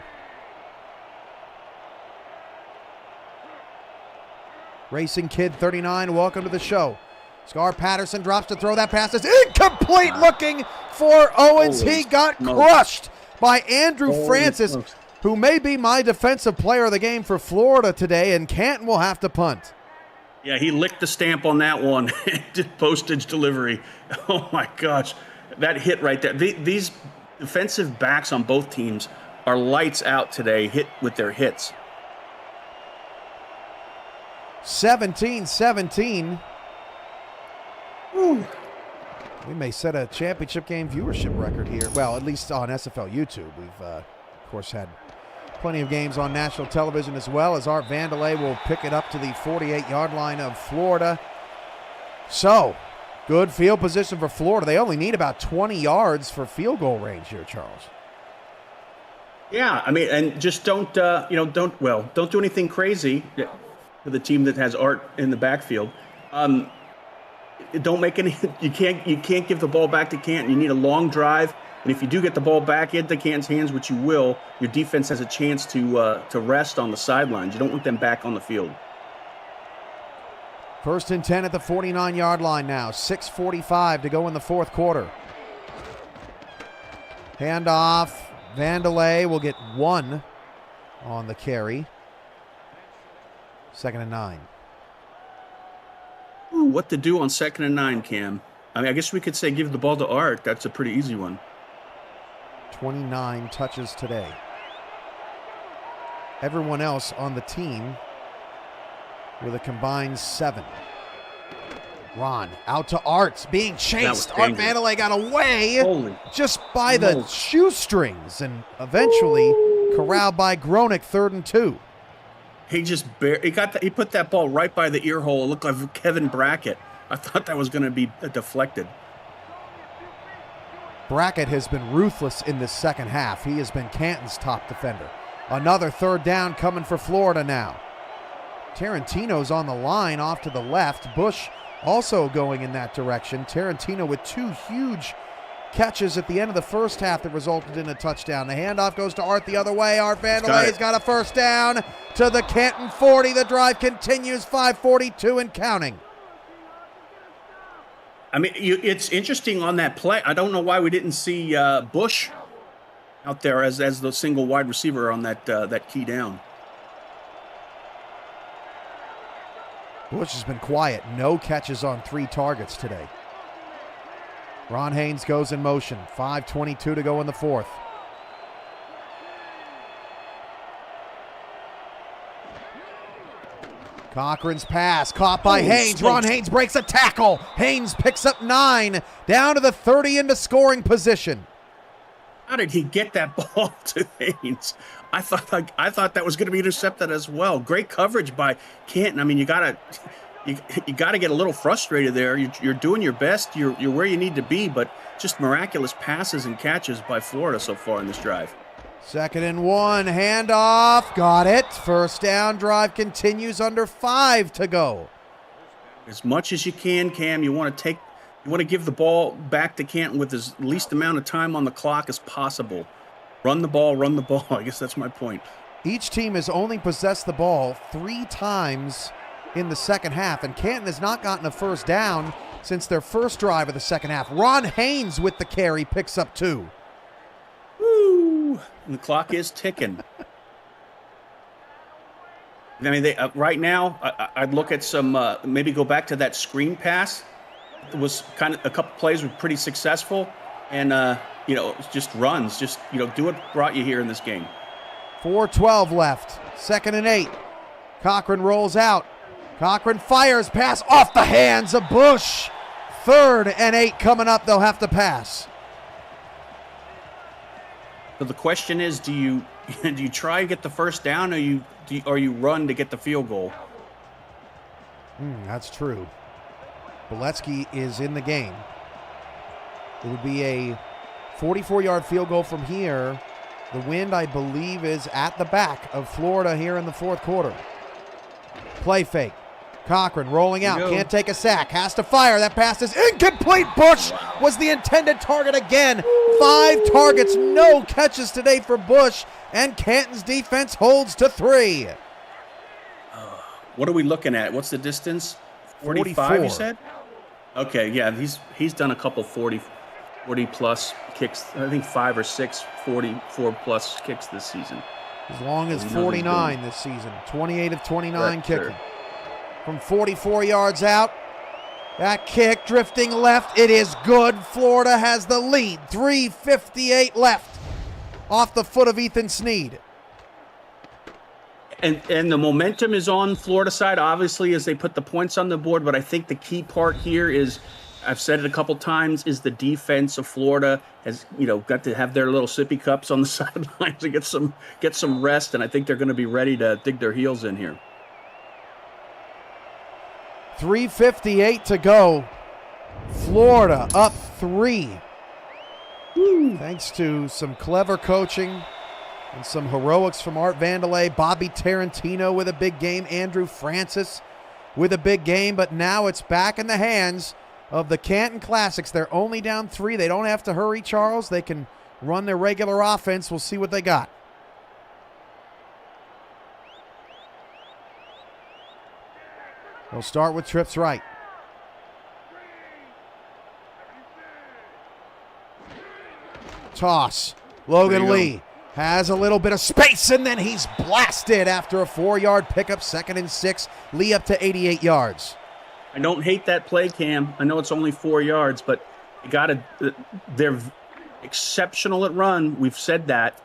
S1: Racing Kid 39, welcome to the show. Scar Patterson drops to throw. That pass is incomplete, looking for Owens. He got crushed by Andrew Francis, who may be my defensive player of the game for Florida today, and Canton will have to punt.
S2: Yeah, he licked the stamp on that one. Postage delivery. Oh, my gosh. That hit right there. These defensive backs on both teams are lights out today, hit with their hits.
S1: 17-17. We may set a championship game viewership record here. Well, at least on SFL YouTube. We've, of course, had plenty of games on national television as well, as Art Vandelay will pick it up to the 48-yard line of Florida. So, good field position for Florida. They only need about 20 yards for field goal range here, Charles.
S2: Yeah, I mean, and just don't do anything crazy for the team that has Art in the backfield. Don't make any. You can't give the ball back to Canton. You need a long drive, And if you do get the ball back into Canton's hands, which you will, your defense has a chance to rest on the sidelines. You don't want them back on the field.
S1: 1st and 10 at the 49-yard line now. 6:45 to go in the fourth quarter. Handoff. Vandelay will get 1 on the carry. 2nd and 9.
S2: Ooh, what to do on 2nd and 9, Cam? I mean, I guess we could say give the ball to Art. That's a pretty easy one.
S1: 29 touches today. Everyone else on the team with a combined 7. Ron out to Art, being chased. Art Vandelay got away just by the shoestrings and eventually corralled by Gronick, 3rd and 2.
S2: He just he put that ball right by the ear hole. It looked like Kevin Brackett. I thought that was going to be deflected.
S1: Brackett has been ruthless in this second half. He has been Canton's top defender. Another 3rd down coming for Florida now. Tarantino's on the line off to the left. Bush also going in that direction. Tarantino with 2 huge catches at the end of the first half that resulted in a touchdown. The handoff goes to Art the other way. Art Vandelay's got a first down to the Canton 40. The drive continues, 5:42 and counting.
S2: I mean, it's interesting on that play. I don't know why we didn't see Bush out there as the single wide receiver on that key down.
S1: Bush has been quiet. No catches on 3 targets today. Ron Haynes goes in motion. 5:22 to go in the fourth. Cochran's pass caught by Haynes. Ron Haynes breaks a tackle. Haynes picks up 9 down to the 30 into scoring position.
S2: How did he get that ball to Haynes? I thought that was going to be intercepted as well. Great coverage by Canton. I mean, you gotta get a little frustrated there. You're doing your best. You're where you need to be, but just miraculous passes and catches by Florida so far in this drive.
S1: 2nd and 1, handoff, got it. First down, drive continues, under 5 to go.
S2: As much as you can, Cam, you want to give the ball back to Canton with as least amount of time on the clock as possible. Run the ball. I guess that's my point.
S1: Each team has only possessed the ball 3 times in the second half, and Canton has not gotten a first down since their first drive of the second half. Ron Haynes with the carry picks up 2.
S2: Woo! And the clock is ticking. I mean, right now, I'd look at some, maybe go back to that screen pass. It was kind of a couple plays were pretty successful, and just runs. Just do what brought you here in this game.
S1: 4:12 left. 2nd and 8. Cochran rolls out. Cochran fires, pass off the hands of Bush. 3rd and 8 coming up. They'll have to pass.
S2: So the question is, do you try and get the first down, or you run to get the field goal?
S1: That's true. Boletsky is in the game. It would be a 44-yard field goal from here. The wind, I believe, is at the back of Florida here in the fourth quarter. Play fake. Cochran rolling out. Can't take a sack. Has to fire. That pass is incomplete. Bush was the intended target again. 5 targets, no catches today for Bush. And Canton's defense holds to 3.
S2: What are we looking at? What's the distance? 45,
S1: 44.
S2: you said? Okay, yeah, he's done a couple 40-plus kicks. I think 5 or 6 44-plus kicks this season.
S1: As long as 49 this season. 28 of 29 kicking. Sure. From 44 yards out. That kick drifting left. It is good. Florida has the lead. 3:58 left. Off the foot of Ethan Sneed.
S2: And the momentum is on Florida side, obviously, as they put the points on the board. But I think the key part here is, I've said it a couple times, is the defense of Florida has, got to have their little sippy cups on the sidelines to get some rest. And I think they're going to be ready to dig their heels in here.
S1: 3:58 to go. Florida up 3. Thanks to some clever coaching and some heroics from Art Vandelay. Bobby Tarantino with a big game. Andrew Francis with a big game. But now it's back in the hands of the Canton Classics. They're only down 3. They don't have to hurry, Charles. They can run their regular offense. We'll see what they got. They'll start with trips right. Toss. Logan Lee has a little bit of space, and then he's blasted after a 4-yard pickup. 2nd and 6. Lee up to 88 yards.
S2: I don't hate that play, Cam. I know it's only 4 yards, but you got to. They're exceptional at run. We've said that.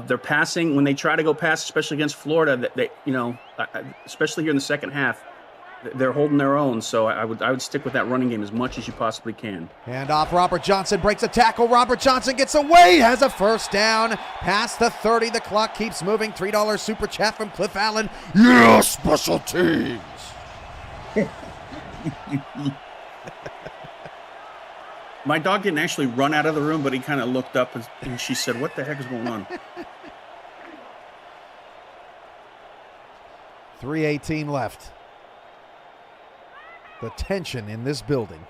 S2: They're passing when they try to go pass, especially against Florida. They especially here in the second half, they're holding their own. So I would stick with that running game as much as you possibly can.
S1: Hand off. Robert Johnson breaks a tackle. Robert Johnson gets away, has a first down. Past the 30. The clock keeps moving. $3 super chat from Cliff Allen. Yeah, special teams.
S2: My dog didn't actually run out of the room, but he kind of looked up and she said, "What the heck is going on?"
S1: 3:18 left. The tension in this building.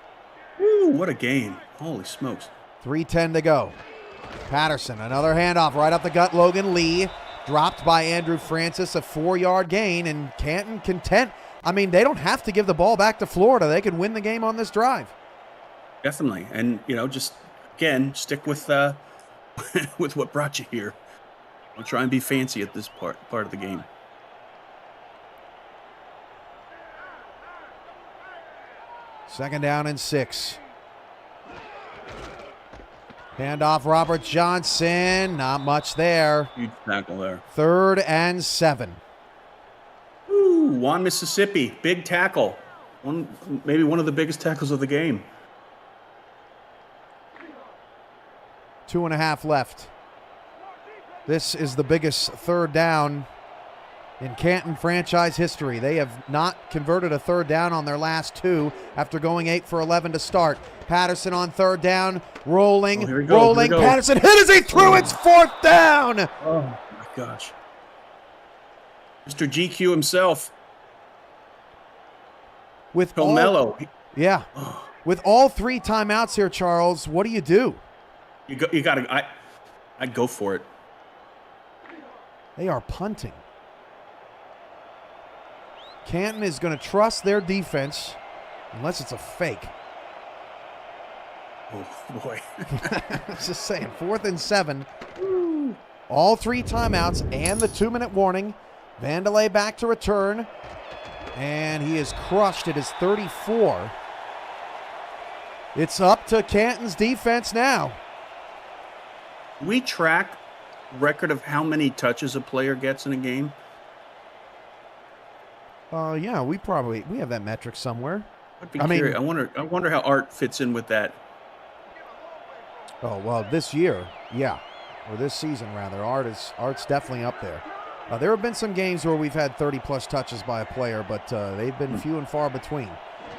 S2: Woo, what a game. Holy smokes.
S1: 3:10 to go. Patterson, another handoff right up the gut. Logan Lee dropped by Andrew Francis, a 4-yard gain, and Canton content. I mean, they don't have to give the ball back to Florida. They can win the game on this drive.
S2: Definitely. And, just, again, stick with with what brought you here. Don't try and be fancy at this part of the game.
S1: Second down and 6. Handoff, Robert Johnson. Not much there.
S2: Huge tackle there.
S1: 3rd and 7.
S2: Ooh, Juan, Mississippi. Big tackle. Maybe one of the biggest tackles of the game.
S1: 2.5 left. This is the biggest 3rd down in Canton franchise history. They have not converted a 3rd down on their last 2 after going 8 for 11 to start. Patterson on 3rd down, rolling. Patterson hit as he threw. It's 4th down.
S2: Oh my gosh. Mr. GQ himself.
S1: With
S2: Pomelo.
S1: With all 3 timeouts here, Charles, what do you do?
S2: You got to. I'd go for it.
S1: They are punting. Canton is going to trust their defense, unless it's a fake.
S2: Oh, boy.
S1: Just saying, 4th and 7. All 3 timeouts and the 2-minute warning. Vandelay back to return, and he is crushed at his 34. It's up to Canton's defense now.
S2: We track record of how many touches a player gets in a game.
S1: Yeah, we have that metric somewhere.
S2: I'd be curious. I wonder how Art fits in with that.
S1: Oh, well, this year, yeah. Or this season, rather. Art's definitely up there. There have been some games where we've had 30-plus touches by a player, but they've been few and far between.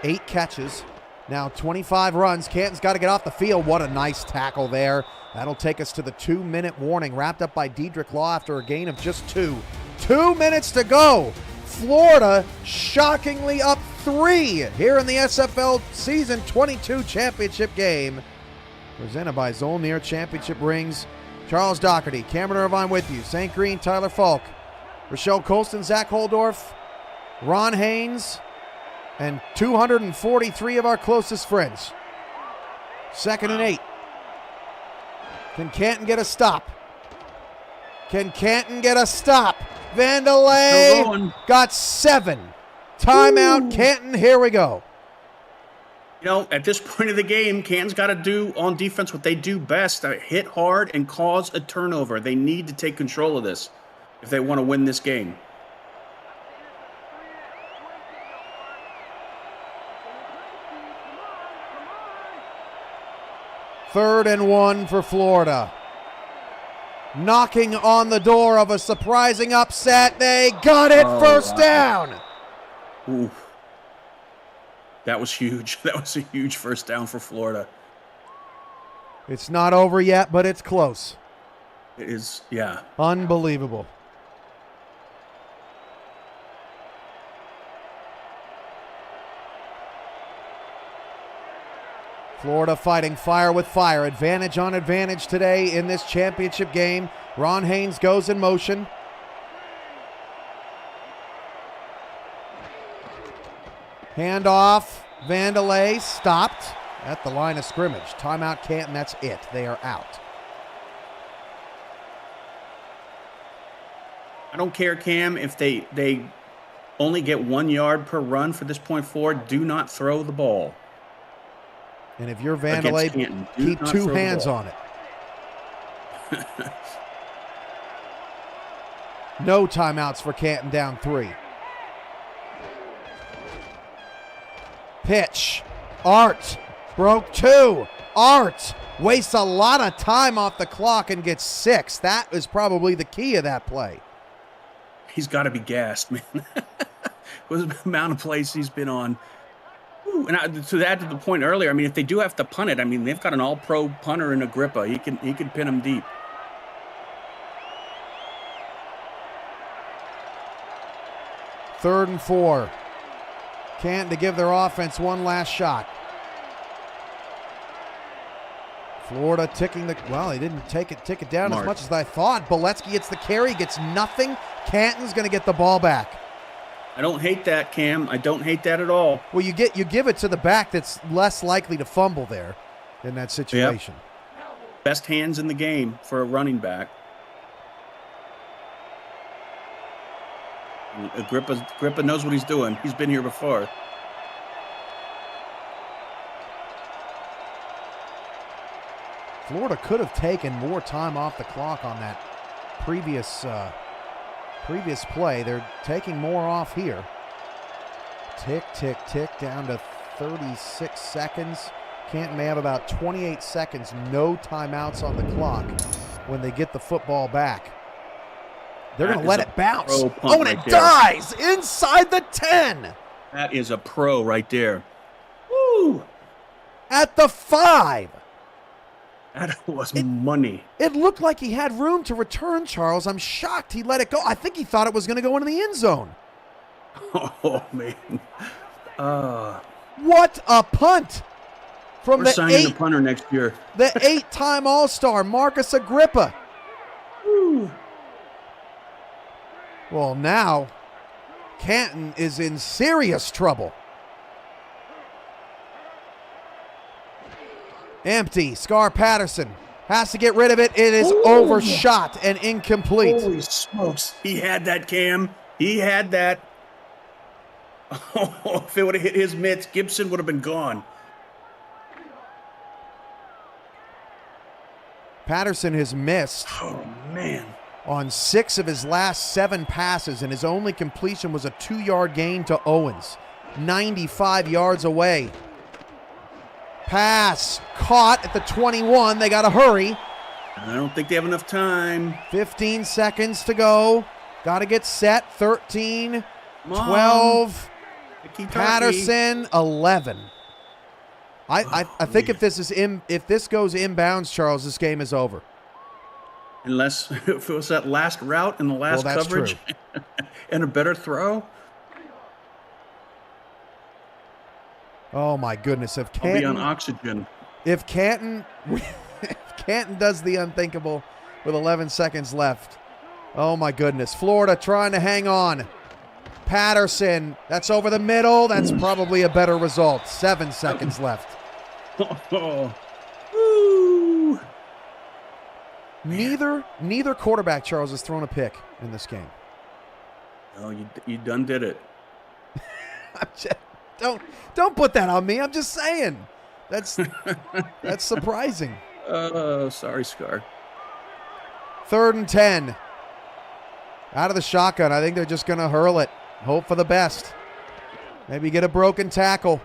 S1: 8 catches, now 25 runs. Canton's got to get off the field. What a nice tackle there. That'll take us to the 2-minute warning, wrapped up by Dedrick Law after a gain of just 2. 2 minutes to go. Florida shockingly up 3 here in the SFL Season 22 championship game. Presented by Zolnir Championship Rings. Charles Doherty, Cameron Irvine with you. St. Green, Tyler Falk, Rochelle Colston, Zach Holdorf, Ron Haynes, and 243 of our closest friends. 2nd and 8. Can Canton get a stop? Vandelay got 7. Timeout, Canton. Here we go.
S2: At this point of the game, Canton's got to do on defense what they do best: hit hard and cause a turnover. They need to take control of this if they want to win this game.
S1: Third and 1 for Florida. Knocking on the door of a surprising upset. They got it. First down.
S2: Ooh. That was huge. That was a huge first down for Florida.
S1: It's not over yet, but it's close.
S2: It is, yeah.
S1: Unbelievable. Florida fighting fire with fire. Advantage on advantage today in this championship game. Ron Haynes goes in motion. Handoff. Vandelay stopped at the line of scrimmage. Timeout Canton, that's it. They are out.
S2: I don't care, Cam, if they only get 1 yard per run for this point forward. Do not throw the ball.
S1: And if you're Vandelay, keep two hands on it. No timeouts for Canton down 3. Pitch. Art broke 2. Art wastes a lot of time off the clock and gets 6. That is probably the key of that play.
S2: He's got to be gassed, man. With the amount of plays he's been on. Ooh, and to add to the point earlier, I mean, if they do have to punt it, I mean, they've got an all-pro punter in Agrippa. He can pin him deep.
S1: Third and 4. Canton to give their offense one last shot. Florida ticking well, he didn't tick it down as much as I thought. Boletsky gets the carry, gets nothing. Canton's going to get the ball back.
S2: I don't hate that, Cam. I don't hate that at all.
S1: Well, you give it to the back that's less likely to fumble there in that situation.
S2: Yep. Best hands in the game for a running back. Agrippa knows what he's doing. He's been here before.
S1: Florida could have taken more time off the clock on that previous play. They're taking more off here. Tick, tick, tick, down to 36 seconds. Canton may have about 28 seconds, no timeouts on the clock when they get the football back. They're going to let it bounce. Oh, and it dies inside the 10.
S2: That is a pro right there. Woo!
S1: At the 5.
S2: That was money.
S1: It looked like he had room to return, Charles. I'm shocked he let it go. I think he thought it was going to go into the end zone.
S2: Oh, man.
S1: What a punt from
S2: We're signing the punter next year.
S1: The 8-time All-Star, Marcus Agrippa.
S2: Woo.
S1: Well, now Canton is in serious trouble. Empty. Scar Patterson has to get rid of it. It is overshot and incomplete.
S2: Holy smokes. He had that, Cam. He had that. Oh, if it would have hit his mitts, Gibson would have been gone.
S1: Patterson has missed.
S2: Oh, man.
S1: On 6 of his last 7 passes, and his only completion was a 2-yard gain to Owens. 95 yards away. Pass caught at the 21. They got to hurry.
S2: I don't think they have enough time.
S1: 15 seconds to go. Got to get set. 13, 12. Patterson, 11. I think if this goes inbounds, Charles, this game is over.
S2: Unless if it was that last route and the last coverage and a better throw.
S1: Oh my goodness! If Canton,
S2: I'll be on oxygen.
S1: If Canton does the unthinkable with 11 seconds left, oh my goodness! Florida trying to hang on. Patterson, that's over the middle. That's probably a better result. 7 seconds left.
S2: Woo.
S1: Neither quarterback, Charles, has thrown a pick in this game.
S2: Oh, you done did it.
S1: Don't put that on me. I'm just saying. That's surprising.
S2: Sorry, Scar.
S1: 3rd and 10. Out of the shotgun. I think they're just going to hurl it. Hope for the best. Maybe get a broken tackle.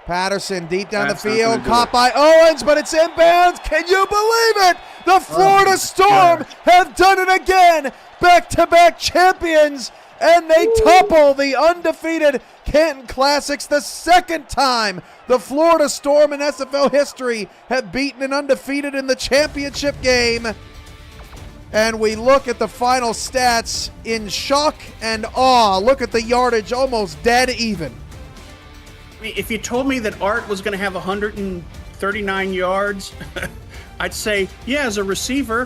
S1: Patterson deep down the field. Caught by Owens, but it's inbounds. Can you believe it? The Florida Storm have done it again. Back-to-back champions. And they topple the undefeated Canton Classics the 2nd time the Florida Storm in SFL history have beaten an undefeated in the championship game. And we look at the final stats in shock and awe. Look at the yardage, almost dead even.
S2: I mean, if you told me that Art was going to have 130 239 yards. I'd say, yeah, as a receiver.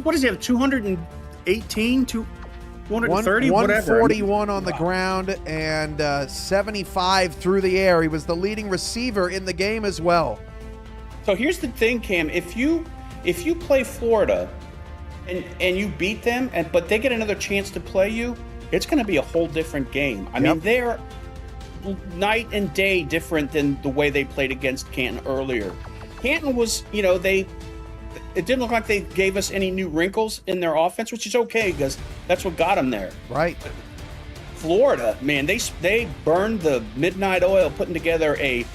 S2: What does he have? 218, 230, whatever.
S1: 141 on the ground and 75 through the air. He was the leading receiver in the game as well.
S2: So here's the thing, Cam. If you play Florida and you beat them, but they get another chance to play you, it's going to be a whole different game. I mean, they're night and day different than the way they played against Canton earlier. Canton was, it didn't look like they gave us any new wrinkles in their offense, which is okay because that's what got them there.
S1: Right.
S2: But Florida, man, they burned the midnight oil putting together a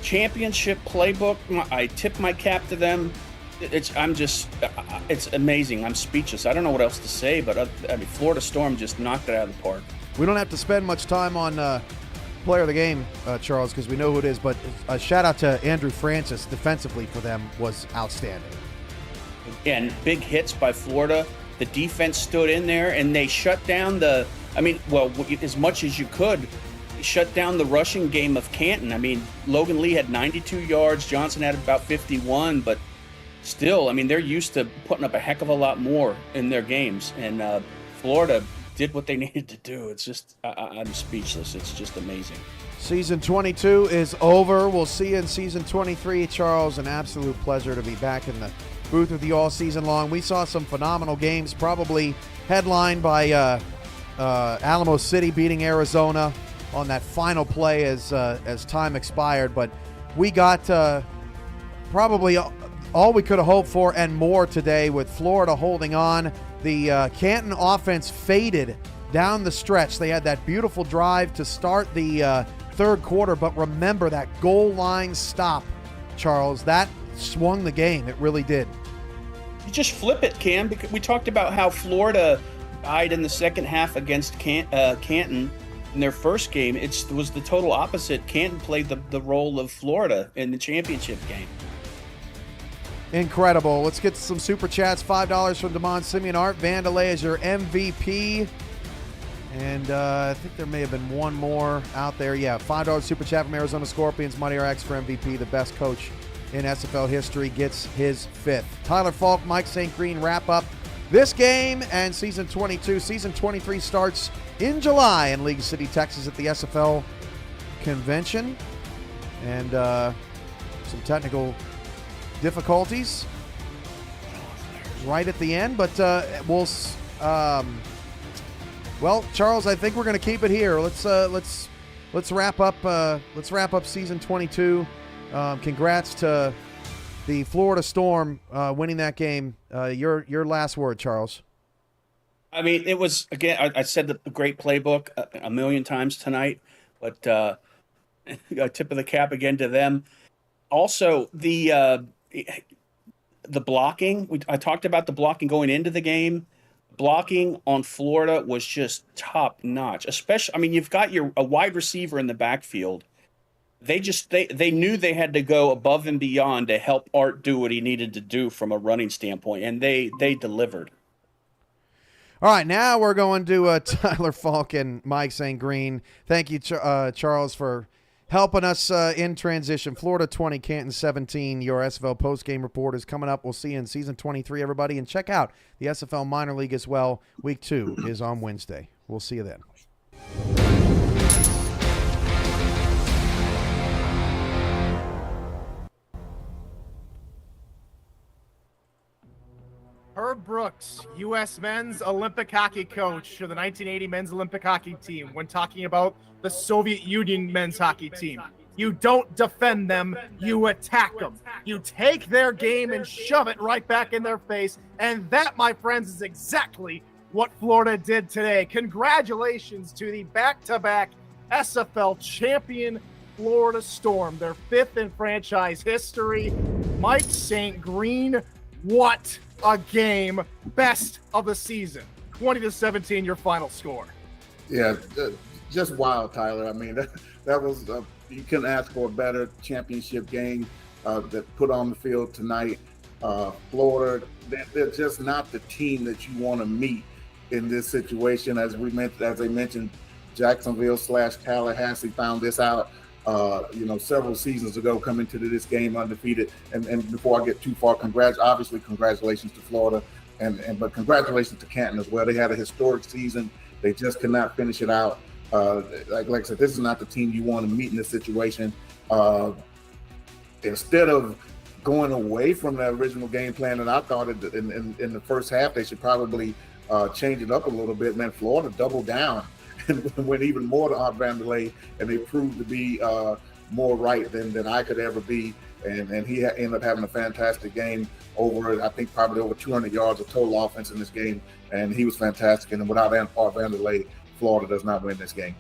S2: championship playbook. I tip my cap to them. It's amazing. I'm speechless. I don't know what else to say, but Florida Storm just knocked it out of the park.
S1: We don't have to spend much time on player of the game, Charles, because we know who it is, but a shout out to Andrew Francis defensively for them was outstanding.
S2: Again, big hits by Florida. The defense stood in there and they shut down as much as you could, shut down the rushing game of Canton. I mean, Logan Lee had 92 yards, Johnson had about 51, but still, they're used to putting up a heck of a lot more in their games, and Florida did what they needed to do. It's just, I'm speechless. It's just amazing.
S1: Season 22 is over. We'll see you in Season 23, Charles. An absolute pleasure to be back in the booth with you all season long. We saw some phenomenal games, probably headlined by Alamo City beating Arizona on that final play as time expired, but we got probably all we could have hoped for and more today with Florida holding on. The Canton offense faded down the stretch. They had that beautiful drive to start the third quarter, but remember that goal line stop, Charles, that swung the game. It really did.
S2: You just flip it, Cam, because we talked about how Florida died in the second half against Canton in their first game. It was the total opposite. Canton played the role of Florida in the championship game.
S1: Incredible. Let's get to some super chats. $5 from Damon Simeon. Art Vandalay is your MVP. And I think there may have been one more out there. Yeah, $5 super chat from Arizona Scorpions. Money RX for MVP. The best coach in SFL history gets his fifth. Tyler Falk, Mike St. Green wrap up this game and Season 22. Season 23 starts in July in League City, Texas at the SFL convention. And some technical difficulties right at the end, but well, Charles, I think we're going to keep it here. Let's wrap up Season 22. Congrats to the Florida Storm winning that game. Your last word, Charles.
S2: It was, again, I said the great playbook a million times tonight, but a tip of the cap again to them. Also, the blocking. I talked about the blocking going into the game. Blocking on Florida was just top notch. Especially, you've got a wide receiver in the backfield. They knew they had to go above and beyond to help Art do what he needed to do from a running standpoint, and they delivered.
S1: All right, now we're going to Tyler Falk and Mike St. Green. Thank you, Charles, for helping us in transition. Florida 20, Canton 17. Your SFL post-game report is coming up. We'll see you in Season 23, everybody. And check out the SFL Minor League as well. Week 2 is on Wednesday. We'll see you then.
S3: Herb Brooks, U.S. men's Olympic hockey coach for the 1980 men's Olympic hockey team, when talking about the Soviet Union men's hockey team. You don't defend them, you attack them. You take their game and shove it right back in their face. And that, my friends, is exactly what Florida did today. Congratulations to the back-to-back SFL champion Florida Storm, their 5th in franchise history. Mike St. Green, what a game. Best of the season. 20-17, your final score.
S4: Yeah, just wild, Tyler. That was you couldn't ask for a better championship game that put on the field tonight. Florida, they're just not the team that you want to meet in this situation. As I mentioned, Jacksonville / Tallahassee found this out several seasons ago, coming to this game undefeated. And before I get too far, congratulations to Florida, but congratulations to Canton as well. They had a historic season. They just could not finish it out. Like I said, this is not the team you want to meet in this situation. Instead of going away from the original game plan, and I thought in the first half they should probably change it up a little bit. Man, Florida doubled down and went even more to Art Vanderlei, and they proved to be more right than I could ever be. And he ended up having a fantastic game, I think probably over 200 yards of total offense in this game, and he was fantastic. And without Art Vanderlei, Florida does not win this game.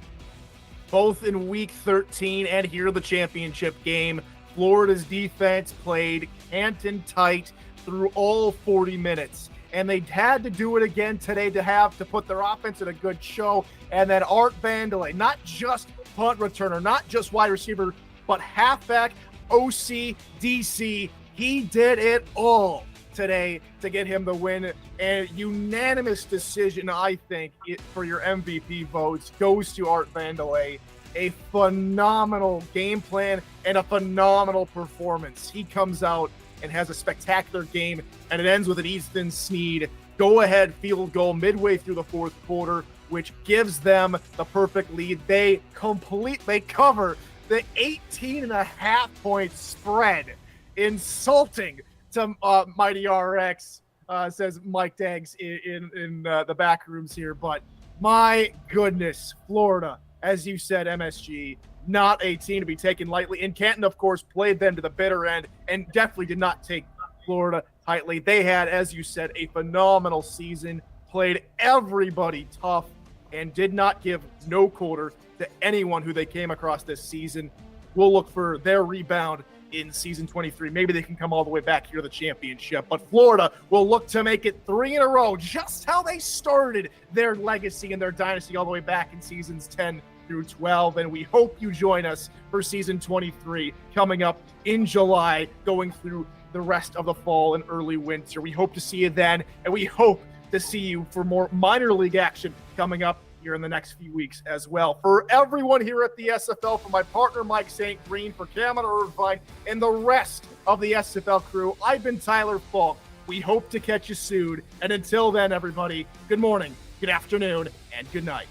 S3: Both in week 13 and here the championship game, Florida's defense played Canton tight through all 40 minutes. And they had to do it again today to put their offense in a good show. And then Art Vanderlei, not just punt returner, not just wide receiver, but halfback, OC, DC, he did it all today to get him the win. And unanimous decision, I think, for your MVP votes goes to Art Vanderlei. A phenomenal game plan and a phenomenal performance. He comes out and has a spectacular game, and it ends with an Easton Snead go-ahead field goal midway through the fourth quarter, which gives them the perfect lead. They cover the 18.5-point spread. Insulting to Mighty RX, says Mike Daggs in the back rooms here. But my goodness, Florida, as you said, MSG, not a team to be taken lightly. And Canton, of course, played them to the bitter end and definitely did not take Florida tightly. They had, as you said, a phenomenal season, played everybody tough, and did not give no quarter to anyone who they came across this season. We'll look for their rebound in season 23. Maybe they can come all the way back here to the championship. But Florida will look to make it 3 in a row, just how they started their legacy and their dynasty all the way back in seasons 10 through 12. And we hope you join us for season 23 coming up in July, going through the rest of the fall and early winter. We hope to see you then, and we hope to see you for more minor league action coming up here in the next few weeks as well. For everyone here at the SFL, for my partner Mike St. Green, for Cameron Irvine, and the rest of the SFL crew, I've been Tyler Falk. We hope to catch you soon. And until then, everybody, good morning, good afternoon, and good night.